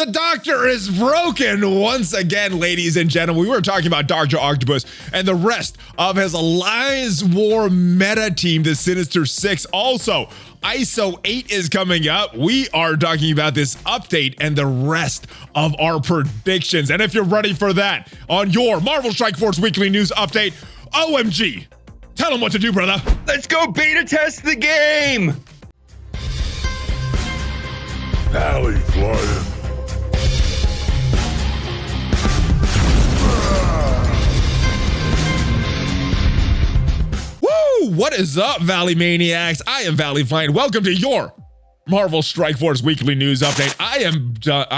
The Doctor is broken once again, ladies and gentlemen. We were talking about Dr. Octopus and the rest of his Alliance War meta team, the Sinister 6. Also, ISO-8 is coming up. We are talking about this update and the rest of our predictions. And if you're ready for that, on your Marvel Strike Force Weekly News Update, OhEmGee, tell them what to do, brother. Let's go beta test the game. ValleyFlyin. Woo! What is up, Valley Maniacs? I am ValleyFlyin. Welcome to your Marvel Strike Force Weekly News Update. I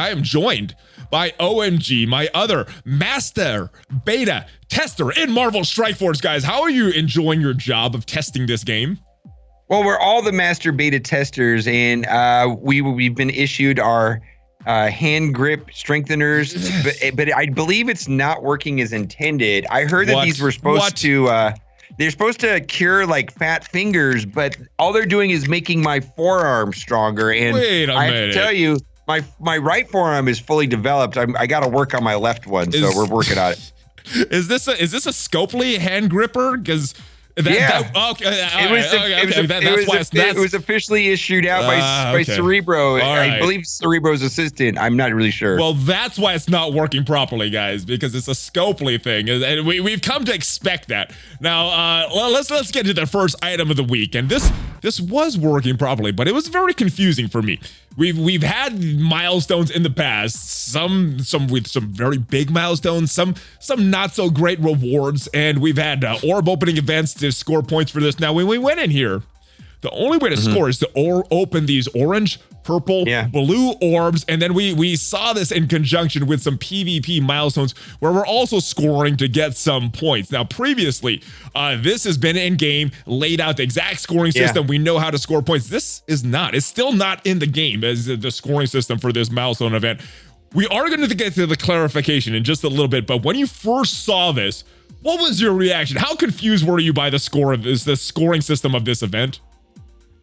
am joined by OhEmGee, my other master beta tester in Marvel Strike Force. Guys, how are you enjoying your job of testing this game? Well, we're all the master beta testers, and we've been issued our hand grip strengtheners, but I believe it's not working as intended. I heard that these were supposed to they're supposed to cure like fat fingers, but all they're doing is making my forearm stronger. And I have to tell you, my right forearm is fully developed. I got to work on my left one, so we're working on it. Is this a Scopely hand gripper? Because it was officially issued out by Cerebro. I believe Cerebro's assistant. I'm not really sure. Well, that's why it's not working properly, guys, because it's a Scopely thing, and we've come to expect that. Now, let's get to the first item of the week, and this was working properly, but it was very confusing for me. We've had milestones in the past, some with some very big milestones, some not so great rewards, and we've had orb opening events to score points for this. Now, when we went in here, the only way to score is to open these orange, purple, blue orbs, and then we saw this in conjunction with some PvP milestones where we're also scoring to get some points. Now, previously, this has been in-game, laid out the exact scoring system. We know how to score points. This is not. It's still not in the game as the scoring system for this milestone event. We are going to get to the clarification in just a little bit, but when you first saw this, what was your reaction? How confused were you by the scoring system of this event?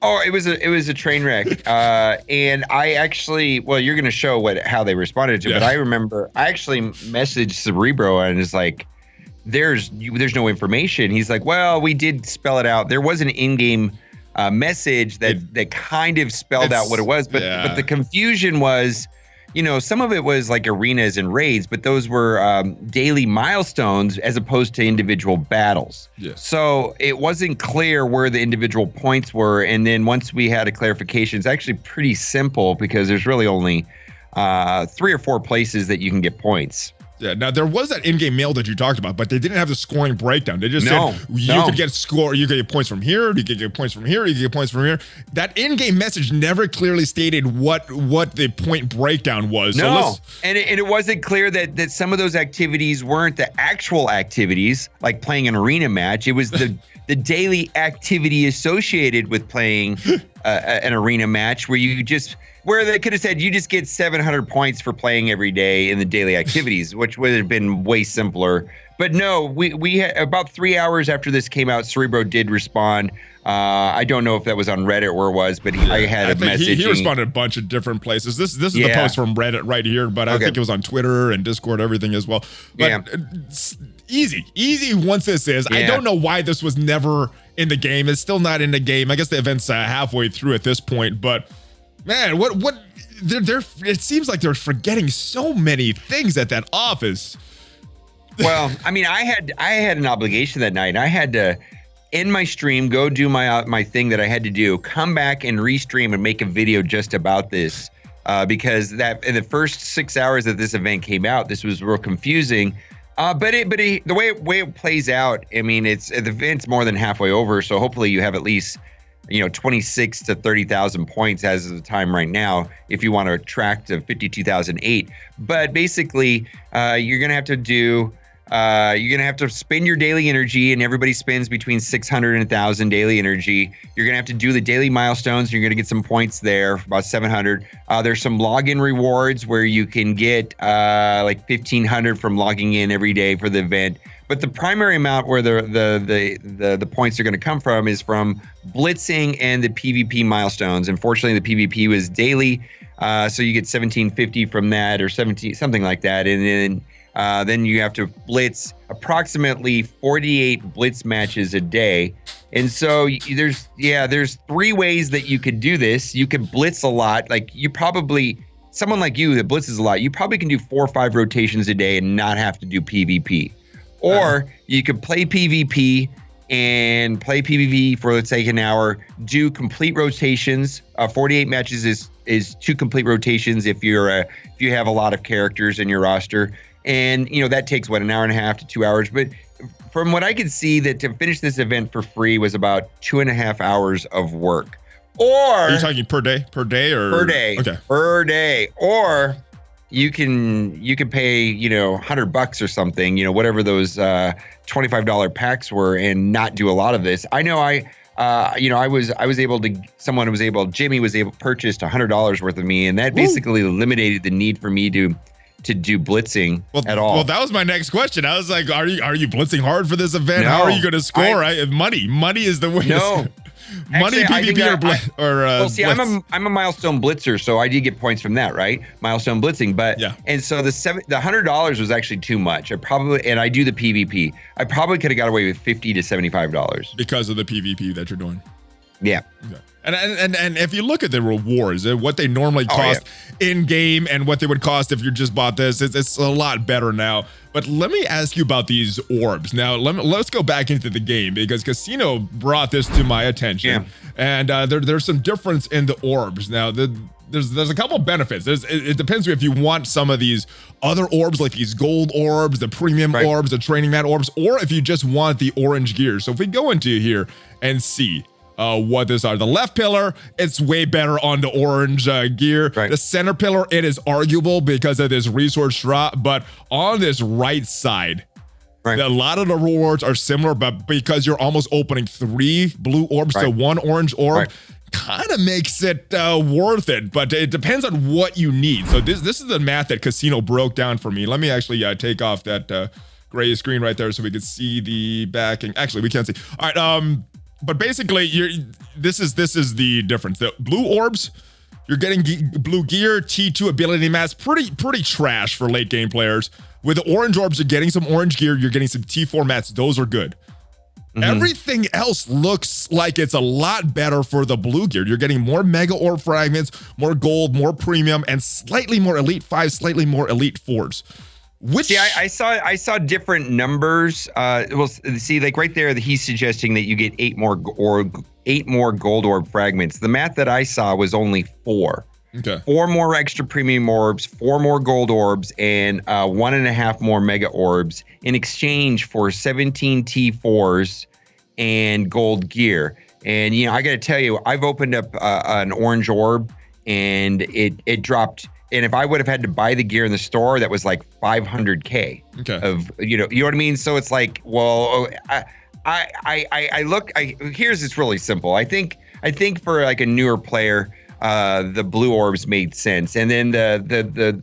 Oh, it was a train wreck, and I actually, well, you're going to show how they responded to it, but I remember I actually messaged Cerebro and it's like, there's no information. He's like, well, we did spell it out. There was an in-game message that kind of spelled out what it was, but the confusion was, you know, some of it was like arenas and raids, but those were daily milestones as opposed to individual battles. So it wasn't clear where the individual points were. And then once we had a clarification, it's actually pretty simple because there's really only 3 or 4 places that you can get points. Yeah, now there was that in-game mail that you talked about, but they didn't have the scoring breakdown. They just said you could get points from here, you could get points from here, you could get points from here. That in-game message never clearly stated what the point breakdown was. No, and it wasn't clear that some of those activities weren't the actual activities, like playing an arena match. It was the daily activity associated with playing an arena match where they could have said you just get 700 points for playing every day in the daily activities, which would have been way simpler. But no, we had about 3 hours after this came out, Cerebro did respond. I don't know if that was on Reddit or it was, but I had a message. He responded a bunch of different places. This is the post from Reddit right here, but I think it was on Twitter and Discord, everything as well. But it's easy once this is. I don't know why this was never in the game. It's still not in the game. I guess the event's halfway through at this point, but man, it seems like they're forgetting so many things at that office. Well, I mean, I had an obligation that night. I had to end my stream, go do my thing that I had to do, come back and restream and make a video just about this. Because that in the first 6 hours that this event came out, this was real confusing. But the way it plays out, I mean, the event's more than halfway over, so hopefully you have at least 26 to 30,000 points as of the time right now, if you want to track to 52,008. But basically, you're going to have to do, you're going to have to spend your daily energy, and everybody spends between 600 and 1,000 daily energy. You're going to have to do the daily milestones. You're going to get some points there, about 700. There's some login rewards where you can get like 1,500 from logging in every day for the event. But the primary amount where the points are going to come from is from blitzing and the PvP milestones. Unfortunately, the PvP was daily, so you get 1750 from that, or 17 something like that, and then you have to blitz approximately 48 blitz matches a day. And so there's 3 ways that you could do this. You could blitz a lot, like someone like you that blitzes a lot, you probably can do 4 or 5 rotations a day and not have to do PvP. Or you could play PvP and play PvP for, let's say, an hour, do complete rotations. 48 matches is 2 complete rotations if you have a lot of characters in your roster. And, that takes, an hour and a half to 2 hours. But from what I could see, that to finish this event for free was about 2.5 hours of work. Or are you talking per day? Per day or per day? Okay. Per day. Or you can pay, $100 or something, whatever those $25 packs were, and not do a lot of this. I know Jimmy was able to purchase $100 worth of me, and that basically eliminated the need for me to do blitzing at all. Well, that was my next question. I was like, are you blitzing hard for this event? No, how are you going to score? Money is the way. No. Money, actually, PvP I'm a milestone blitzer, so I did get points from that, right? Milestone blitzing, but and so the $100 was actually too much. I do the PvP. I probably could have got away with $50 to $75 because of the PvP that you're doing. Yeah. Okay. And if you look at the rewards, what they normally cost in game and what they would cost if you just bought this, it's a lot better now. But let me ask you about these orbs. Now, let's go back into the game, because Casino brought this to my attention. And there's some difference in the orbs. Now, there's a couple benefits. It depends if you want some of these other orbs, like these gold orbs, the premium orbs, the training mat orbs, or if you just want the orange gear. So if we go into here and see what these are. The left pillar, it's way better on the orange gear. The center pillar, it is arguable because of this resource drop, but on this right side, a lot of the rewards are similar, but because you're almost opening 3 blue orbs to 1 orange orb, kind of makes it worth it, but it depends on what you need. So this is the math that Casino broke down for me. Let me actually take off that gray screen right there so we can see the backing. Actually, we can't see. All right, but basically, this is the difference. The blue orbs, you're getting blue gear, T2 ability mats, pretty trash for late game players. With the orange orbs, you're getting some orange gear, you're getting some T4 mats. Those are good. Everything else looks like it's a lot better for the blue gear. You're getting more mega orb fragments, more gold, more premium, and slightly more elite 5, slightly more elite 4s. I saw different numbers. Well, see, like right there, he's suggesting that you get 8 more gold orb fragments. The math that I saw was only 4. Okay. 4 more extra premium orbs, 4 more gold orbs, and 1.5 more mega orbs in exchange for 17 T4s and gold gear. And I got to tell you, I've opened up an orange orb, and it dropped. And if I would have had to buy the gear in the store, that was like 500K of, you know what I mean? So it's like, well, it's really simple. I think for like a newer player, the blue orbs made sense. And then the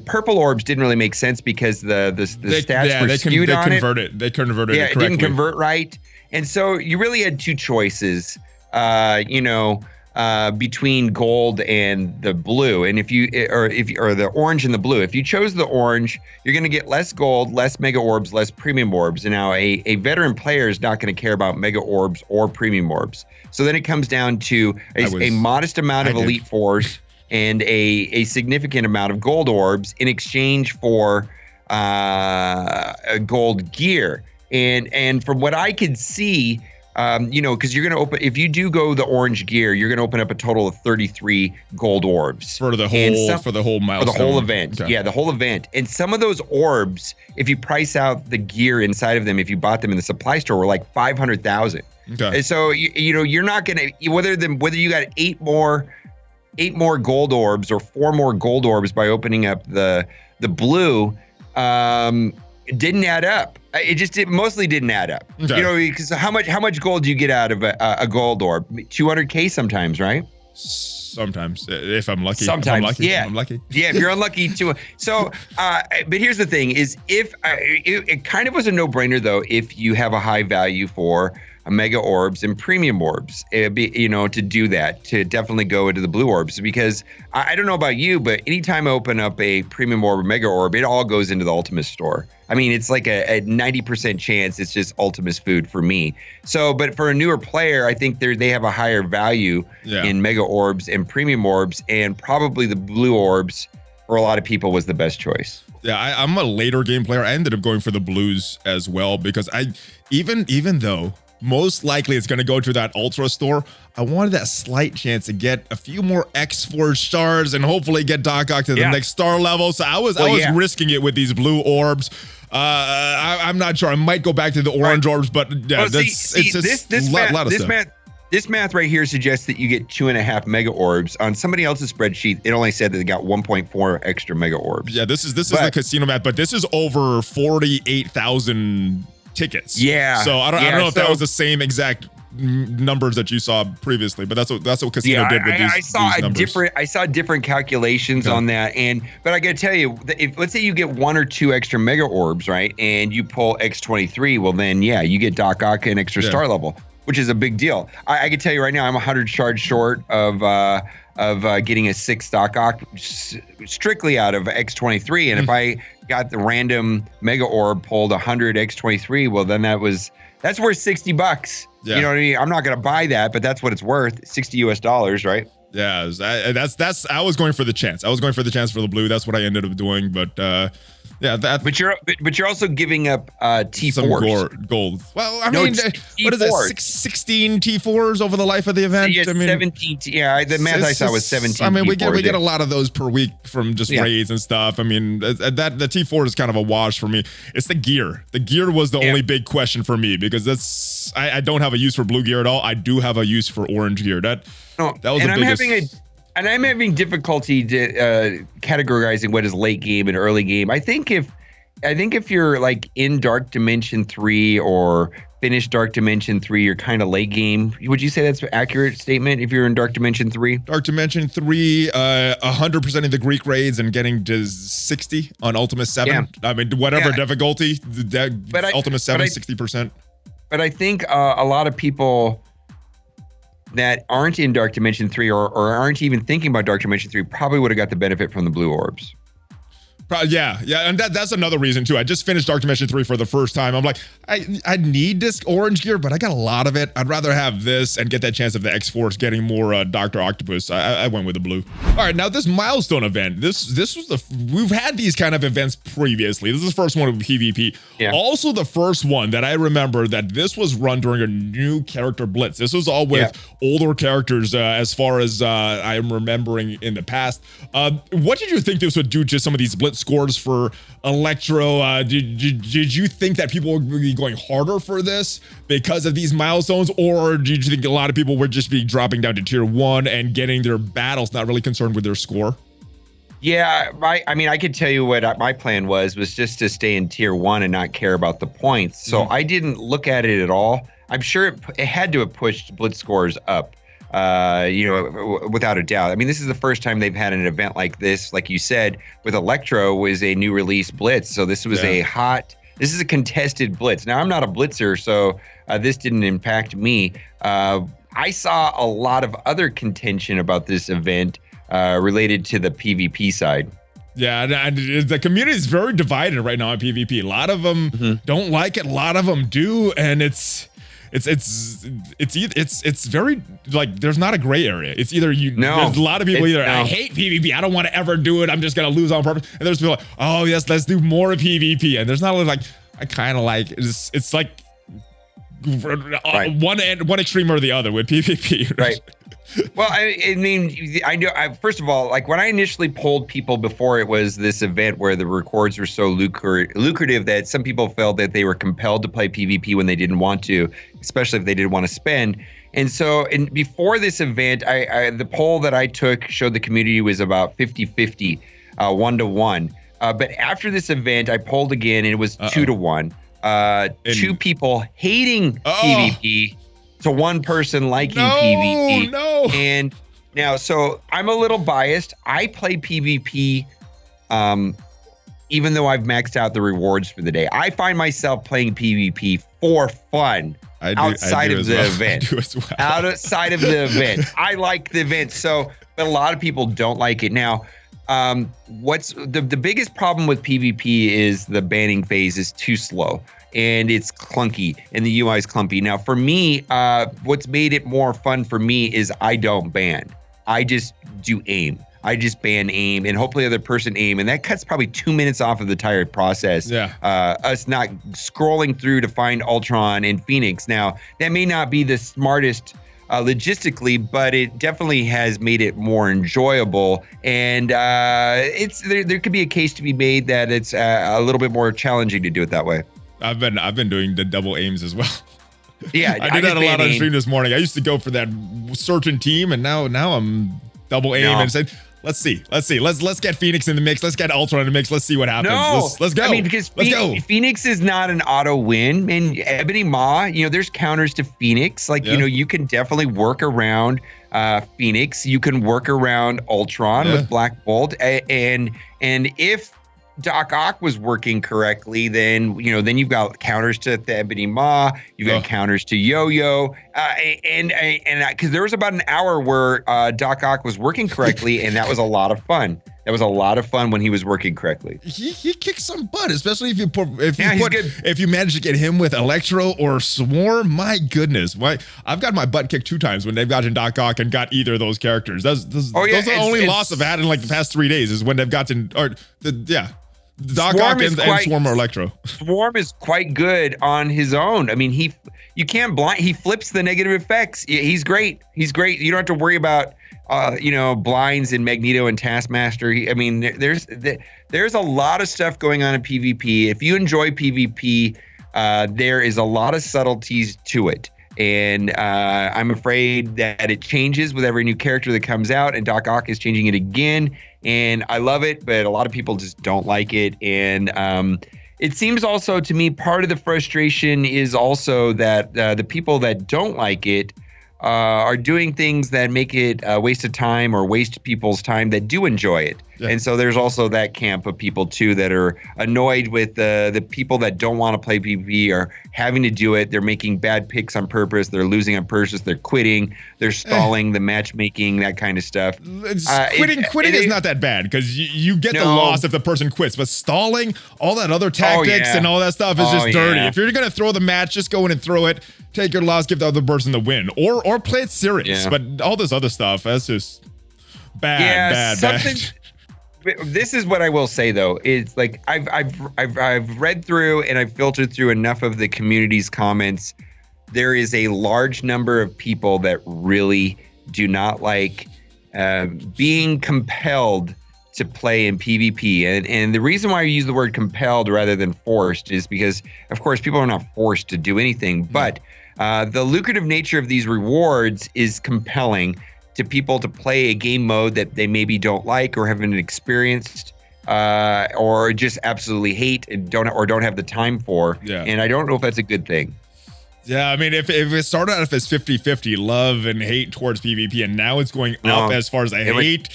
purple orbs didn't really make sense because the stats were skewed on it. They converted it correctly. It didn't convert right. And so you really had 2 choices, between gold and the blue, and if the orange and the blue. If you chose the orange, you're going to get less gold, less mega orbs, less premium orbs. And now a veteran player is not going to care about mega orbs or premium orbs. So then it comes down to a modest amount of elite 4s and a significant amount of gold orbs in exchange for a gold gear. And from what I could see, because you're going to open, if you do go the orange gear, you're going to open up a total of 33 gold orbs for the whole milestone. For the whole event. Okay. Yeah, the whole event. And some of those orbs, if you price out the gear inside of them, if you bought them in the supply store, were like 500,000. Okay. And so you're not going to, whether you got 8 more gold orbs or 4 more gold orbs by opening up the blue, it didn't add up. It mostly didn't add up. Okay. Because how much gold do you get out of a gold orb? 200K sometimes, right? Sometimes, if I'm lucky. Sometimes, if I'm lucky, yeah. I'm lucky. Yeah, if you're unlucky too. So, but here's the thing: is it kind of was a no-brainer though if you have a high value for a mega orbs and premium orbs, it'd be, to do that, to definitely go into the blue orbs, because I don't know about you, but anytime I open up a premium orb or mega orb, it all goes into the Ultimus store. I mean, it's like a 90% chance it's just Ultimus food for me. So, but for a newer player, I think they have a higher value in mega orbs and premium orbs, and probably the blue orbs for a lot of people was the best choice. Yeah, I'm a later game player. I ended up going for the blues as well, because even though most likely it's going to go to that Ultra store, I wanted that slight chance to get a few more X4 stars and hopefully get Doc Ock to the next star level. So I was risking it with these blue orbs. I'm not sure. I might go back to the orange orbs, but yeah, it's just a lot of stuff. This math right here suggests that you get 2.5 mega orbs. On somebody else's spreadsheet, it only said that they got 1.4 extra mega orbs. Yeah, this is the casino math, but this is over 48,000 tickets. Yeah. So I don't know if that was the same exact numbers that you saw previously, but that's what casino did with these numbers. I saw different calculations on that, but I got to tell you, if let's say you get 1 or 2 extra mega orbs, right, and you pull X23, well then you get Doc Ock and extra star level, which is a big deal. I can tell you right now, I'm 100 shards short of getting a 6 Doc Ock strictly out of X23, and if I got the random mega orb pulled 100 X23, well then that's worth $60. Yeah. You know what I mean? I'm not gonna buy that, but that's what it's worth, $60 US, right? Yeah, I was going for the chance. I was going for the chance for the blue. That's what I ended up doing, but but you're also giving up T4s. Some gold. Well, I mean, what is it? 16 T4s over the life of the event. Yeah, 17. Yeah, the math I saw was 17. I mean, we get a lot of those per week from just raids and stuff. I mean, the T4 is kind of a wash for me. It's the gear. The gear was the only big question for me, because I don't have a use for blue gear at all. I do have a use for orange gear. That was the biggest. And I'm having difficulty categorizing what is late game and early game. I think if you're like in Dark Dimension 3 or finished Dark Dimension 3, you're kind of late game. Would you say that's an accurate statement if you're in Dark Dimension 3? Dark Dimension 3, 100% of the Greek raids and getting to 60 on Ultimate 7. Yeah. I mean, whatever difficulty, Ultimate 7, 60%. But I think a lot of people that aren't in Dark Dimension 3 or aren't even thinking about Dark Dimension 3 probably would have got the benefit from the blue orbs. Yeah, and that's another reason too. I just finished Dark Dimension 3 for the first time. I'm like, I need this orange gear, but I got a lot of it. I'd rather have this and get that chance of the X-Force getting more Dr. Octopus. I went with the blue. All right, now this Milestone event, this was we've had these kind of events previously. This is the first one with PvP. Yeah. Also the first one that I remember that this was run during a new character blitz. This was all with older characters as far as I'm remembering in the past. What did you think this would do to some of these blitz scores for Electro? Did you think that people would be going harder for this because of these milestones, or did you think a lot of people would just be dropping down to tier 1 and getting their battles, not really concerned with their score? Yeah, I mean, I could tell you what my plan was just to stay in tier 1 and not care about the points. So I didn't look at it at all. I'm sure it had to have pushed blitz scores up. Without a doubt. I mean, this is the first time they've had an event like this. Like you said, with Electro was a new release blitz. So this was this is a contested blitz. Now, I'm not a blitzer, so this didn't impact me. I saw a lot of other contention about this event related to the PvP side. Yeah, and the community is very divided right now on PvP. A lot of them don't like it. A lot of them do, and it's very, like, there's not a gray area. It's either there's a lot of people I hate PvP, I don't want to ever do it, I'm just gonna lose on purpose, and there's people like, oh yes, let's do more PvP, and there's not like, I kind of like it's like one extreme or the other with PvP. Right. Well, I mean, I know. First of all, like when I initially polled people before it was this event where the rewards were so lucrative that some people felt that they were compelled to play PvP when they didn't want to, especially if they didn't want to spend. And so, before this event, the poll that I took showed the community was about 50-50, 1-to-1. But after this event, I polled again, and it was 2-to-1. 2 people hating PvP. To 1 person liking PvP. Now, so I'm a little biased. I play PvP, even though I've maxed out the rewards for the day. I find myself playing PvP for fun outside of the event. Outside of the event. I like the event, but a lot of people don't like it. Now, what's the biggest problem with PvP is the banning phase is too slow. And it's clunky, and the UI is clumpy. Now, for me, what's made it more fun for me is I don't ban. I just do aim. I just ban aim, and hopefully the other person aim, and that cuts probably 2 minutes off of the entire process. Yeah. Us not scrolling through to find Ultron and Phoenix. Now, that may not be the smartest logistically, but it definitely has made it more enjoyable. And there could be a case to be made that it's a little bit more challenging to do it that way. I've been doing the double aims as well. Yeah, I did that a lot on stream this morning. I used to go for that certain team, and now I'm double aim and said, let's see. Let's get Phoenix in the mix. Let's get Ultron in the mix. Let's see what happens. No, let's go. I mean, because Phoenix is not an auto win, and Ebony Maw, there's counters to Phoenix. Like, you can definitely work around Phoenix. You can work around Ultron with Black Bolt, and if Doc Ock was working correctly, then you've got counters to the Ebony Maw, you've got counters to Yo-Yo, and because there was about an hour where Doc Ock was working correctly, and that was a lot of fun. That was a lot of fun when he was working correctly. He kicks some butt, especially if you manage to get him with Electro or Swarm. My goodness, I've got my butt kicked 2 times when they've gotten Doc Ock and got either of those characters. Those are the only loss I've had in like the past 3 days is when they've gotten Doc Ock and Swarm or Electro. Swarm is quite good on his own. I mean, you can't blind. He flips the negative effects. He's great. You don't have to worry about blinds and Magneto and Taskmaster. There's a lot of stuff going on in PvP. If you enjoy PvP, there is a lot of subtleties to it. And I'm afraid that it changes with every new character that comes out, and Doc Ock is changing it again. And I love it, but a lot of people just don't like it. And it seems also to me part of the frustration is also that the people that don't like it are doing things that make it a waste of time or waste people's time that do enjoy it. Yeah. And so there's also that camp of people too that are annoyed with the people that don't want to play PvP are having to do it. They're making bad picks on purpose. They're losing on purpose. They're quitting. They're stalling the matchmaking, that kind of stuff. Quitting is not that bad because you get the loss if the person quits. But stalling, all that other tactics and all that stuff is just dirty. If you're gonna throw the match, just go in and throw it. Take your loss, give the other person the win, or play it serious. Yeah. But all this other stuff, that's just bad. This is what I will say though. It's like I've read through and I've filtered through enough of the community's comments. There is a large number of people that really do not like being compelled to play in PvP. And the reason why I use the word compelled rather than forced is because, of course, people are not forced to do anything. But the lucrative nature of these rewards is compelling to people to play a game mode that they maybe don't like or haven't experienced or just absolutely hate and don't have the time for. Yeah. And I don't know if that's a good thing. Yeah, I mean, if it started out as 50-50 love and hate towards PvP, and now it's going up as far as I hate.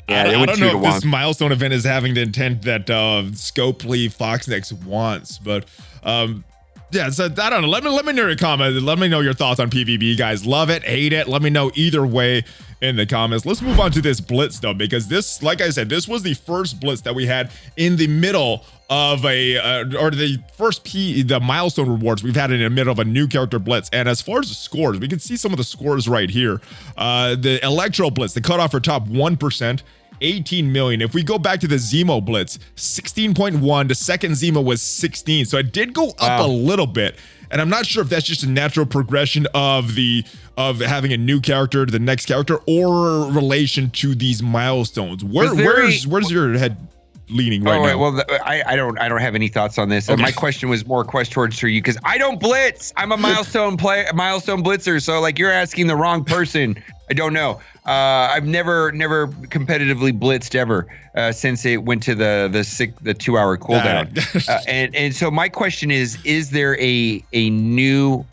I don't know if this milestone event is having the intent that Scopely Foxnex wants, but yeah, so I don't know. Let me know your comment. Let me know your thoughts on PvP, guys. Love it, hate it. Let me know either way in the comments. Let's move on to this Blitz though, because this, like I said, this was the first Blitz that we had in the middle of the milestone rewards we've had in the middle of a new character Blitz. And as far as the scores, we can see some of the scores right here. The Electro Blitz, the cutoff for top 1%, 18 million. If we go back to the Zemo Blitz, 16.1. The second Zemo was 16. So it did go up a little bit. And I'm not sure if that's just a natural progression of having a new character to the next character or relation to these milestones. Where's your head leaning right now? Well, I don't have any thoughts on this. Okay. My question was more towards you because I don't blitz. I'm a milestone blitzer. So like you're asking the wrong person. I don't know. I've never competitively blitzed ever since it went to the 2-hour cooldown. And so my question is there a new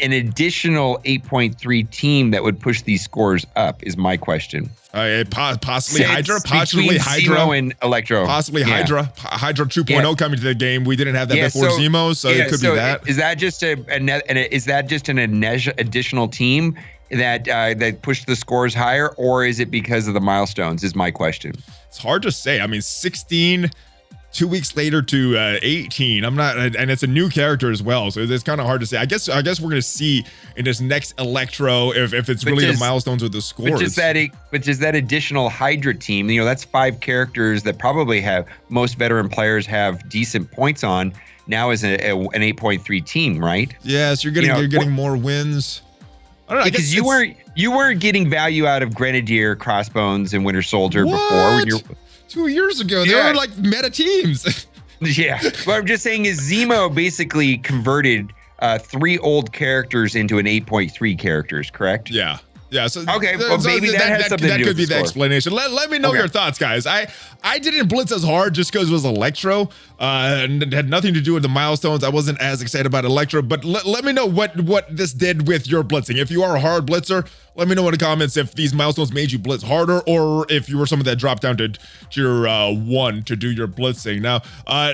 an additional 8.3 team that would push these scores up is my question. Possibly Hydra, possibly Hydra and Electro, possibly Hydra 2.0 coming to the game. We didn't have that before Zemo, so it could be that. Is that just an additional team that pushed the scores higher, or is it because of the milestones? Is my question. It's hard to say. I mean, 16. 2 weeks later to 18. I'm not, and it's a new character as well, so it's kind of hard to say. I guess we're gonna see in this next Electro if it's really the milestones or the scores. Which is that additional Hydra team. You know, that's 5 characters that probably have most veteran players have decent points on. Now is an 8.3 team, right? Yes, you're getting more wins. I don't know, because you weren't getting value out of Grenadier, Crossbones, and Winter Soldier before. When 2 years ago, they were like meta teams. Yeah. What I'm just saying is Zemo basically converted 3 old characters into an 8.3 characters, correct? Yeah. Yeah. So okay. Well, maybe that could be the explanation. Let me know your thoughts, guys. I didn't blitz as hard just because it was Electro. And it had nothing to do with the milestones. I wasn't as excited about Electro, but let me know what this did with your blitzing. If you are a hard blitzer, let me know in the comments if these milestones made you blitz harder, or if you were someone that dropped down to your 1 to do your blitzing. Now,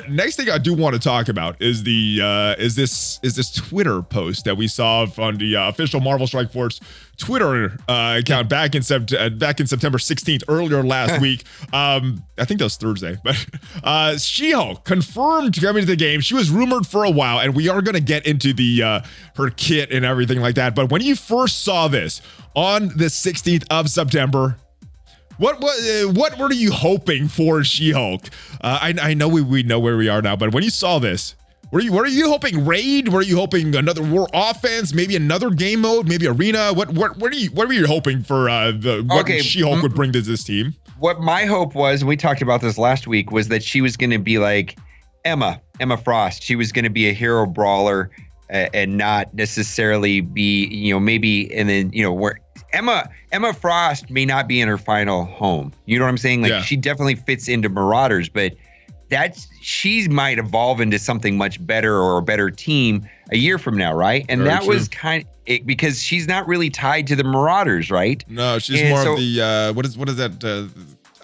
next thing I do want to talk about is this Twitter post that we saw on the official Marvel Strike Force Twitter account back in September 16th, earlier last week. I think that was Thursday, but She-Hulk confirmed coming to the game. She was rumored for a while, and we are going to get into the her kit and everything like that. But when you first saw this on the 16th of September, what were you hoping for She-Hulk? I know we know where we are now, but when you saw this, what are you hoping? Raid? Were you hoping another war offense? Maybe another game mode? Maybe arena? What were you hoping for? What She-Hulk would bring to this team? What my hope was, and we talked about this last week, was that she was going to be like Emma Frost. She was going to be a hero brawler and not necessarily be, maybe, and then, where Emma Frost may not be in her final home. You know what I'm saying? Like, she definitely fits into Marauders, but she might evolve into something much better or a better team a year from now, right? And that was kind of because she's not really tied to the Marauders, right? No, she's more of the what is that?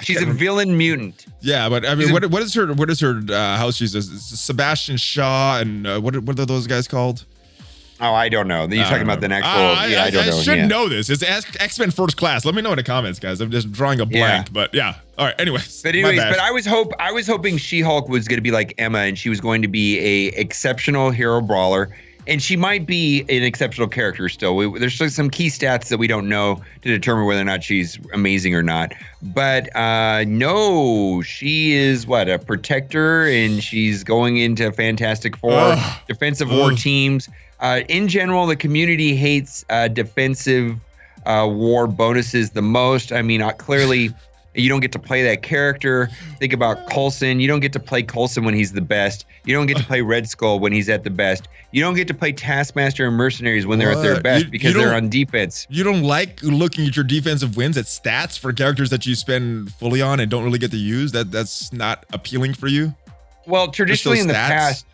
She's a villain mutant. Yeah, but I mean, what is her house? She's Sebastian Shaw, and what are those guys called? Oh, I don't know. You're talking about the next one. I don't know. I should know this. It's X-Men First Class. Let me know in the comments, guys. I'm just drawing a blank, but yeah. All right. Anyways, but I was hoping She-Hulk was going to be like Emma, and she was going to be a exceptional hero brawler, and she might be an exceptional character still. There's still some key stats that we don't know to determine whether or not she's amazing or not. But no, she is a protector, and she's going into Fantastic Four, defensive war teams. In general, the community hates defensive war bonuses the most. I mean, clearly, you don't get to play that character. Think about Coulson. You don't get to play Coulson when he's the best. You don't get to play Red Skull when he's at the best. You don't get to play Taskmaster and Mercenaries when they're at their best because they're on defense. You don't like looking at your defensive wins at stats for characters that you spend fully on and don't really get to use? That's not appealing for you? Well, traditionally in the past,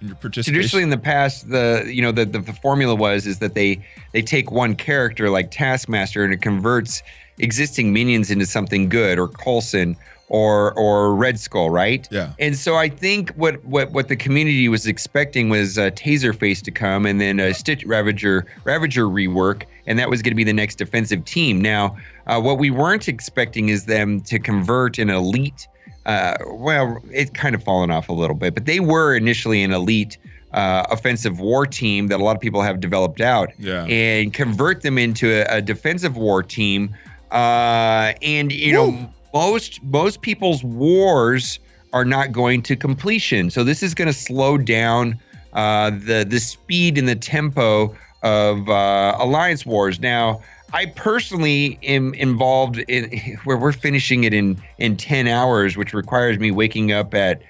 the formula is that they take one character like Taskmaster and it converts existing minions into something good, or Coulson or Red Skull, right? Yeah. And so I think what the community was expecting was Taserface to come, and then a Stitch Ravager rework, and that was going to be the next defensive team. Now, what we weren't expecting is them to convert an elite. It's kind of fallen off a little bit, but they were initially an elite offensive war team that a lot of people have developed out, and convert them into a defensive war team. Most people's wars are not going to completion, so this is going to slow down the speed and the tempo of alliance wars. Now, I personally am involved in where we're finishing it in 10 hours, which requires me waking up at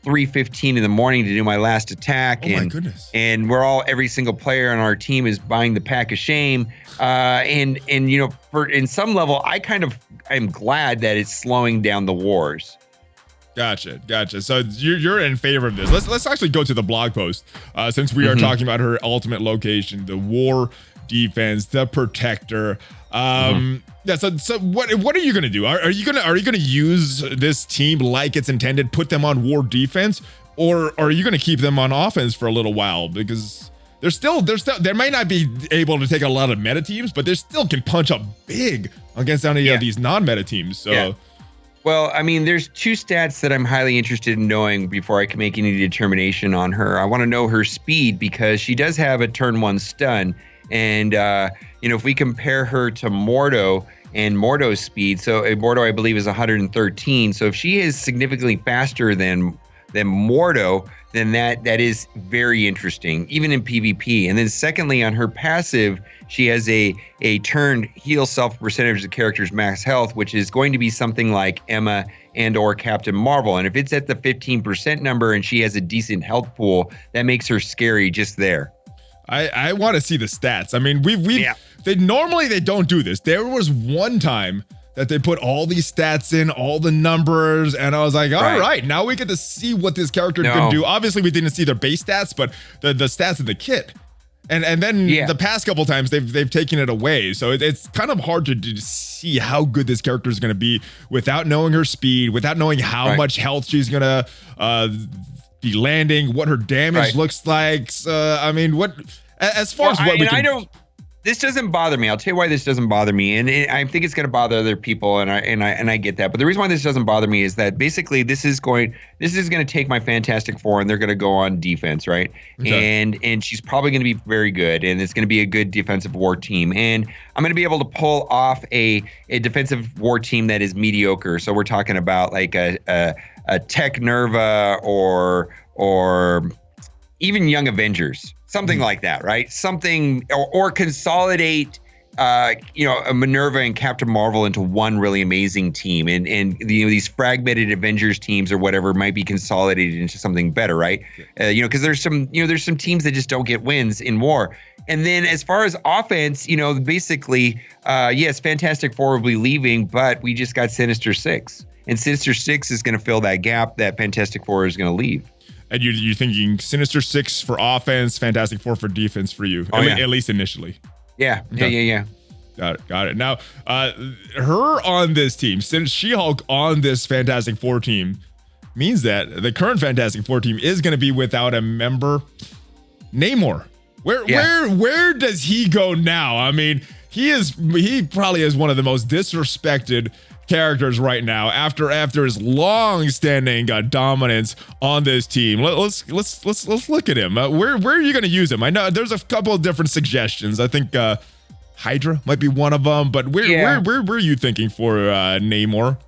3:15 in the morning to do my last attack. Oh, my goodness. And every single player on our team is buying the pack of shame. And in some level, I'm glad that it's slowing down the wars. Gotcha. So you're in favor of this. Let's actually go to the blog post since we are talking about her ultimate location, the war defense, the protector. Yeah. So what are you gonna do? Are you gonna use this team like it's intended? Put them on war defense, or are you gonna keep them on offense for a little while because they might not be able to take a lot of meta teams, but they still can punch up big against any of these non-meta teams. So. Yeah. Well, I mean, there's two stats that I'm highly interested in knowing before I can make any determination on her. I want to know her speed because she does have a turn 1 stun. And, if we compare her to Mordo and Mordo's speed, so Mordo, I believe, is 113. So if she is significantly faster than Mordo, then that is very interesting, even in PvP. And then secondly, on her passive, she has a turned heal self percentage of the character's max health, which is going to be something like Emma and or Captain Marvel. And if it's at the 15% number and she has a decent health pool, that makes her scary just there. I want to see the stats. I mean, they normally don't do this. There was one time that they put all these stats in, all the numbers, and I was like, all right, now we get to see what this character can do. Obviously, we didn't see their base stats, but the stats in the kit. And then the past couple times they've taken it away. So it's kind of hard to see how good this character is going to be without knowing her speed, without knowing how much health she's going to be landing, what her damage looks like. I mean, as far as what we can... This doesn't bother me. I'll tell you why this doesn't bother me, and I think it's going to bother other people, and I get that. But the reason why this doesn't bother me is that basically this is going to take my Fantastic Four, and they're going to go on defense, right? Okay. And she's probably going to be very good, and it's going to be a good defensive war team, and I'm going to be able to pull off a defensive war team that is mediocre. So we're talking about like a Tech Nerva or even Young Avengers. Something like that, right? Something, or consolidate, a Minerva and Captain Marvel into one really amazing team, and these fragmented Avengers teams or whatever might be consolidated into something better, right? Because there's some teams that just don't get wins in war. And then as far as offense, basically, yes, Fantastic Four will be leaving, but we just got Sinister 6, and Sinister 6 is going to fill that gap that Fantastic Four is going to leave. And you're thinking Sinister 6 for offense, Fantastic Four for defense for you, at least initially. Yeah, okay. Yeah. Got it. Now, her on this team, since She-Hulk on this Fantastic Four team, means that the current Fantastic Four team is going to be without a member, Namor. Where does he go now? I mean, he probably is one of the most disrespected characters right now after his long-standing dominance on this team. Let's look at him. Where are you going to use him? I know there's a couple of different suggestions. I think Hydra might be one of them, but where are you thinking for Namor?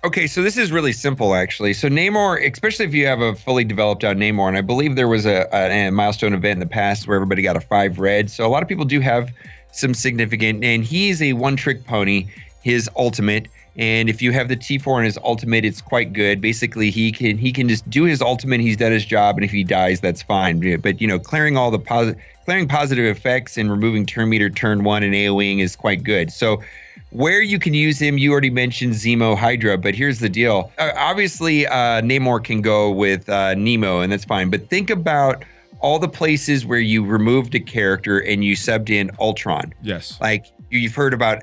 Okay, so this is really simple, actually. So Namor, especially if you have a fully developed out Namor, and I believe there was a milestone event in the past where everybody got a 5 red. So a lot of people do have some significant, and he's a one-trick pony. His ultimate. And if you have the T4 in his ultimate, it's quite good. Basically, he can just do his ultimate. He's done his job, and if he dies, that's fine. But clearing all the positive effects and removing turn meter, turn 1, and AOEing is quite good. So where you can use him, you already mentioned Zemo, Hydra, but here's the deal. Obviously, Namor can go with Nemo, and that's fine. But think about all the places where you removed a character and you subbed in Ultron. Yes. Like you've heard about.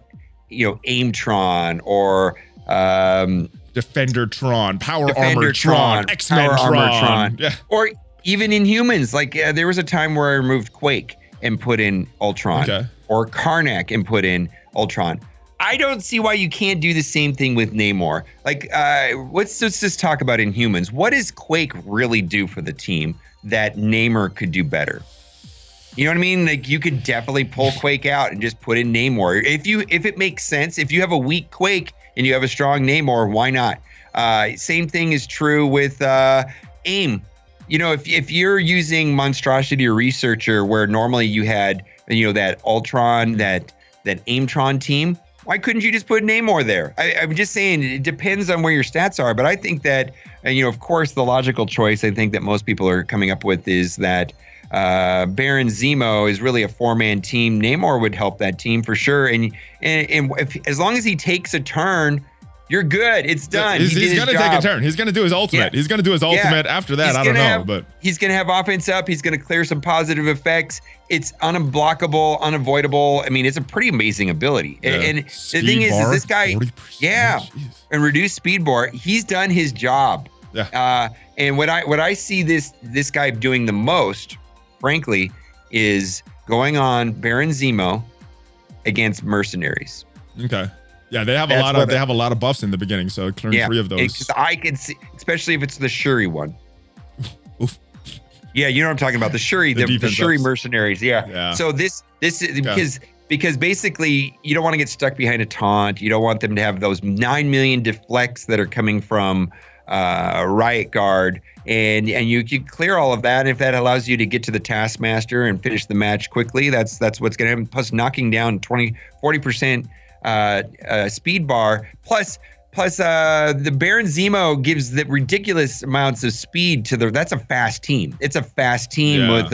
Aimtron or Defendertron, Power Armortron, X-Men Tron. Yeah. Or even Inhumans. Like there was a time where I removed Quake and put in Ultron, or Karnak and put in Ultron. I don't see why you can't do the same thing with Namor. Like, let's just talk about Inhumans. What does Quake really do for the team that Namor could do better? You know what I mean? Like you could definitely pull Quake out and just put in Namor. If it makes sense, if you have a weak Quake and you have a strong Namor, why not? Same thing is true with AIM. If you're using Monstrosity or Researcher, where normally you had that Ultron, that Aimtron team, why couldn't you just put Namor there? I'm just saying it depends on where your stats are. But I think that of course the logical choice I think that most people are coming up with is that. Baron Zemo is really a 4-man team. Namor would help that team for sure, and as long as he takes a turn, You're good. It's done. He's going to take a turn. He's going to do his ultimate. Yeah. He's going to do his ultimate after that. I don't know, but he's going to have offense up. He's going to clear some positive effects. It's unblockable, unavoidable. I mean, it's a pretty amazing ability. And the thing is this guy, and reduced speed bar. He's done his job. Yeah. And what I see this guy doing the most, frankly, is going on Baron Zemo against mercenaries. Okay. Yeah, they have a lot of buffs in the beginning, so clearing 3 of those. Because I can see, especially if it's the Shuri one. Oof. Yeah, you know what I'm talking about. The Shuri, the Shuri ups. mercenaries. Yeah. So this is because basically you don't want to get stuck behind a taunt. You don't want them to have those 9 million deflects that are coming from Riot Guard. And you can clear all of that. And if that allows you to get to the Taskmaster and finish the match quickly, that's what's going to happen. Plus knocking down 40% speed bar. Plus the Baron Zemo gives the ridiculous amounts of speed to that's a fast team. It's a fast team with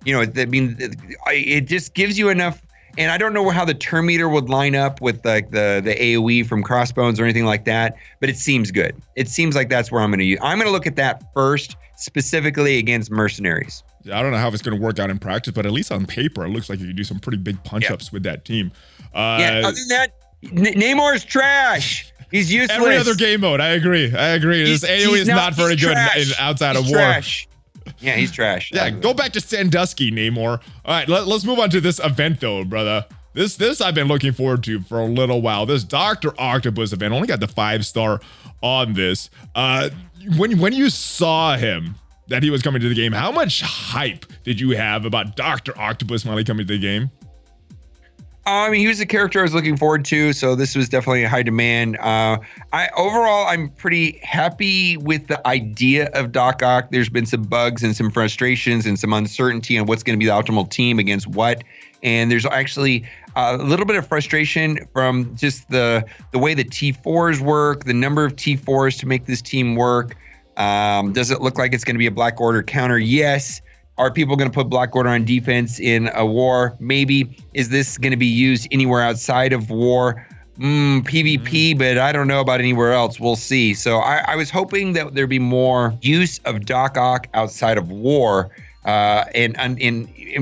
it just gives you enough. And I don't know how the turn meter would line up with like the AoE from Crossbones or anything like that, but it seems good. It seems like that's where I'm going to use. I'm going to look at that first, specifically against mercenaries. Yeah, I don't know how it's going to work out in practice, but at least on paper, it looks like you can do some pretty big punch-ups with that team. Other than that, Namor's trash. He's useless. Every other game mode, I agree. This AoE is not very good outside of war. Trash. Yeah, he's trash. Yeah, go back to Sandusky, Namor. All right, let's move on to this event, though, brother. This I've been looking forward to for a little while. This Dr. Octopus event only got the 5-star on this. When you saw him, that he was coming to the game, how much hype did you have about Dr. Octopus finally coming to the game? I mean, he was a character I was looking forward to, so this was definitely a high demand. I'm pretty happy with the idea of Doc Ock. There's been some bugs and some frustrations and some uncertainty on what's going to be the optimal team against what. And there's actually a little bit of frustration from just the way the T4s work, the number of T4s to make this team work. Does it look like it's going to be a Black Order counter? Yes. Are people going to put Black Order on defense in a war? Maybe. Is this going to be used anywhere outside of war? PvP, but I don't know about anywhere else. We'll see. So I was hoping that there'd be more use of Doc Ock outside of war. In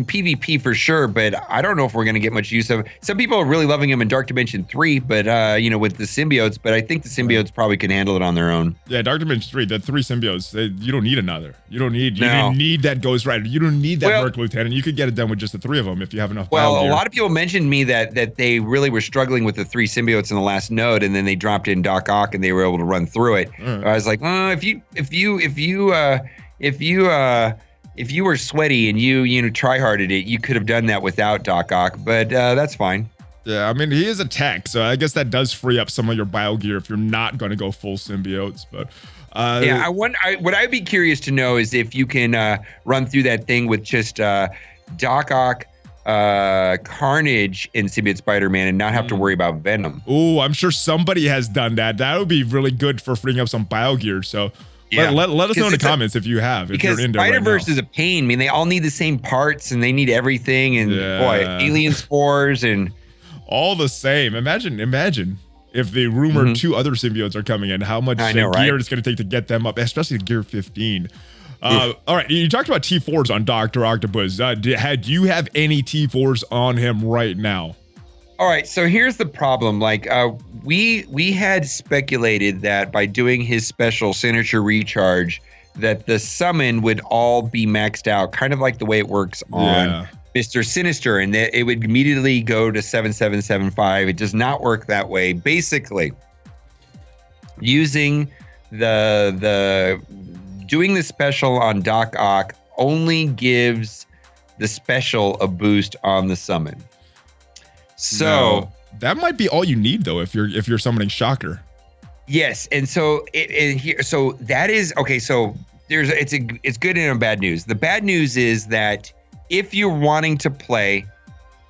PvP for sure, but I don't know if we're going to get much use of it. Some people are really loving him in Dark Dimension 3, but with the symbiotes, but I think the symbiotes probably can handle it on their own. Yeah, Dark Dimension 3, the 3 symbiotes, you don't need another. You don't need that Ghost Rider. You don't need that Merc Lieutenant. You could get it done with just the 3 of them if you have enough. Well, a lot of people mentioned me that they really were struggling with the 3 symbiotes in the last node, and then they dropped in Doc Ock and they were able to run through it. Right. I was like, if you were sweaty and you try-harded it, you could have done that without Doc Ock, but that's fine. Yeah, I mean, he is a tech, so I guess that does free up some of your bio gear if you're not going to go full symbiotes. But what I'd be curious to know is if you can run through that thing with just Doc Ock, Carnage, and Symbiote Spider-Man and not have to worry about Venom. Oh, I'm sure somebody has done that. That would be really good for freeing up some bio gear. So. Yeah. Let us know in the comments if you have. Because Spider-Verse is a pain. I mean, they all need the same parts and they need everything. And boy, alien spores and all the same. Imagine if the rumored 2 other symbiotes are coming in, how much gear it's going to take to get them up, especially gear 15. All right, you talked about T4s on Dr. Octopus. Do you have any T4s on him right now? All right, so here's the problem. Like, we had speculated that by doing his special signature recharge, that the summon would all be maxed out, kind of like the way it works on Mr. Sinister, and that it would immediately go to 7775. It does not work that way. Basically, using doing the special on Doc Ock only gives the special a boost on the summon. So that might be all you need, though, if you're summoning Shocker. Yes, and so so that is okay. So it's good and bad news. The bad news is that if you're wanting to play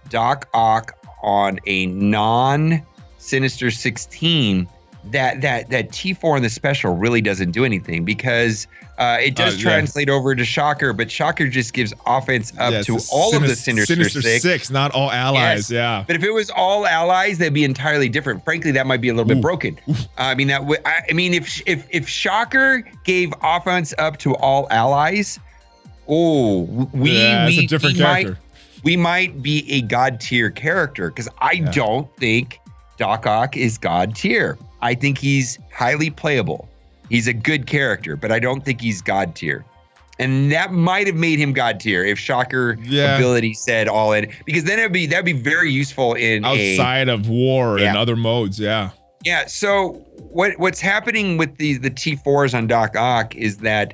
Doc Ock on a non-Sinister 16, that T4 in the special really doesn't do anything because it does translate over to Shocker, but Shocker just gives offense up to all of the Sinister 6, not all allies. Yeah, but if it was all allies, that'd be entirely different. Frankly, that might be a little bit broken. I mean, if Shocker gave offense up to all allies, it's a different character. We might be a god tier character because I don't think Doc Ock is god tier. I think he's highly playable. He's a good character, but I don't think he's god tier. And that might have made him god tier if Shocker ability said all in, because then that'd be very useful in outside of war and other modes. Yeah. So what's happening with the T4s on Doc Ock is that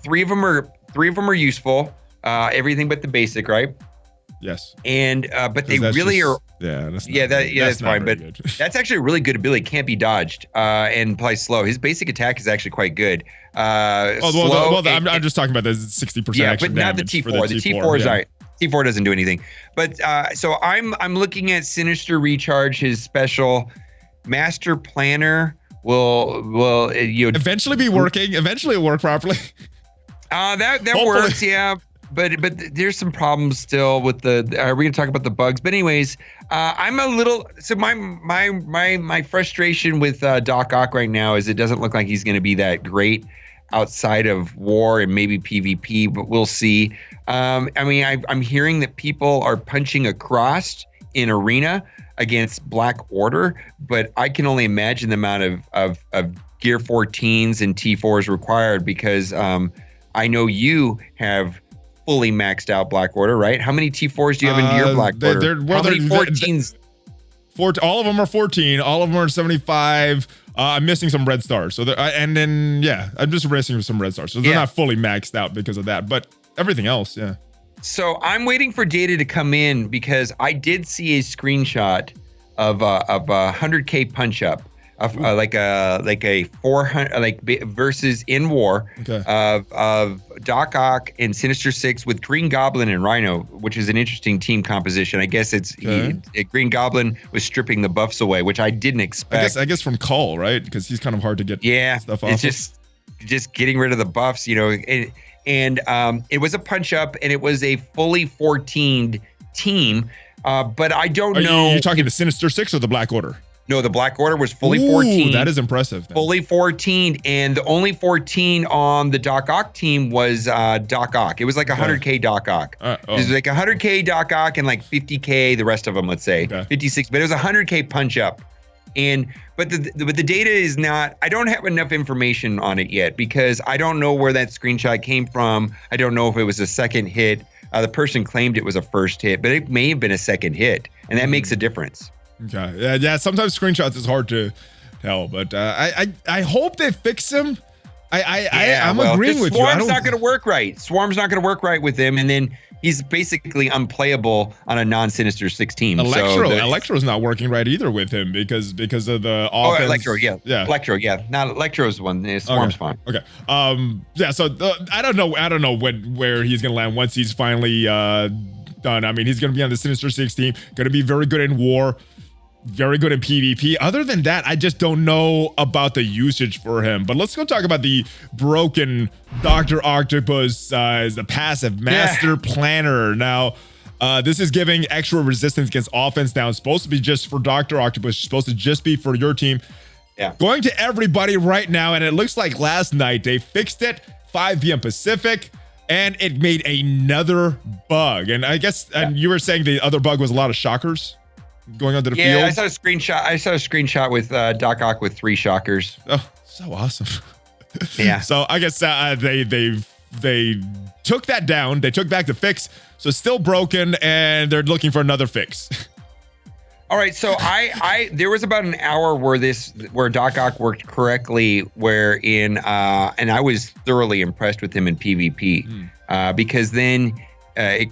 three of them are useful. Everything but the basic, right? Yes. And but they really are. Yeah, that's fine. But that's actually a really good ability. Can't be dodged and plays slow. His basic attack is actually quite good. I'm just talking about the 60% extra but not the T4. The T4 is all right. T4 doesn't do anything. But so I'm looking at Sinister Recharge, his special. Master Planner will eventually be working. Eventually it'll work properly. That works, yeah. But there's some problems still with the. We're gonna talk about the bugs, but anyways, I'm a little. So my frustration with Doc Ock right now is it doesn't look like he's gonna be that great outside of war and maybe PvP, but we'll see. I'm hearing that people are punching across in arena against Black Order, but I can only imagine the amount of Gear 14s and T4s required because I know you have fully maxed out Black Order, right? How many T4s do you have into your Black Order? How many 14s? All of them are 14. All of them are 75. I'm missing some red stars. So I'm just missing some red stars. So they're not fully maxed out because of that. But everything else, yeah. So I'm waiting for data to come in because I did see a screenshot of a 100K punch up. Like a 400 versus in war of Doc Ock and Sinister 6 with Green Goblin and Rhino, which is an interesting team composition. I guess it's Green Goblin was stripping the buffs away, which I didn't expect. I guess from Cull, right? Because he's kind of hard to get stuff off. It's just getting rid of the buffs, and it was a punch up and it was a fully 14'd team. But I don't know. You're talking the Sinister 6 or the Black Order? No, the Black Order was fully 14. That is impressive. Fully 14, and the only 14 on the Doc Ock team was Doc Ock. It was like 100K Doc Ock. It was like 100K Doc Ock and like 50K the rest of them, let's say. 56, but it was 100K punch up. But the data is not, I don't have enough information on it yet because I don't know where that screenshot came from. I don't know if it was a second hit. The person claimed it was a first hit, but it may have been a second hit, and that makes a difference. Okay. Yeah. Sometimes screenshots is hard to tell, but I hope they fix him. I'm agreeing with you. Swarm's not going to work right. Swarm's not going to work right with him, and then he's basically unplayable on a non-Sinister 6 team. Electro's not working right either with him because of the offense. Electro, yeah. Not Electro's one. Swarm's fine. Okay. So I don't know where he's gonna land once he's finally done. I mean, he's gonna be on the Sinister 6 team. Gonna be very good in war. Very good in PvP. Other than that, I just don't know about the usage for him. But let's go talk about the broken Dr. Octopus as the passive Master Planner. Now, this is giving extra resistance against offense. Now, it's supposed to be just for Dr. Octopus. It's supposed to just be for your team. Yeah. Going to everybody right now, and it looks like last night they fixed it, 5 p.m. Pacific, and it made another bug. And I guess you were saying the other bug was a lot of shockers going onto the field. Yeah, I saw a screenshot with Doc Ock with 3 shockers. Oh, so awesome. Yeah. So I guess they took that down. They took back the fix. So it's still broken, and they're looking for another fix. All right. So there was about an hour where Doc Ock worked correctly, and I was thoroughly impressed with him in PvP because then. A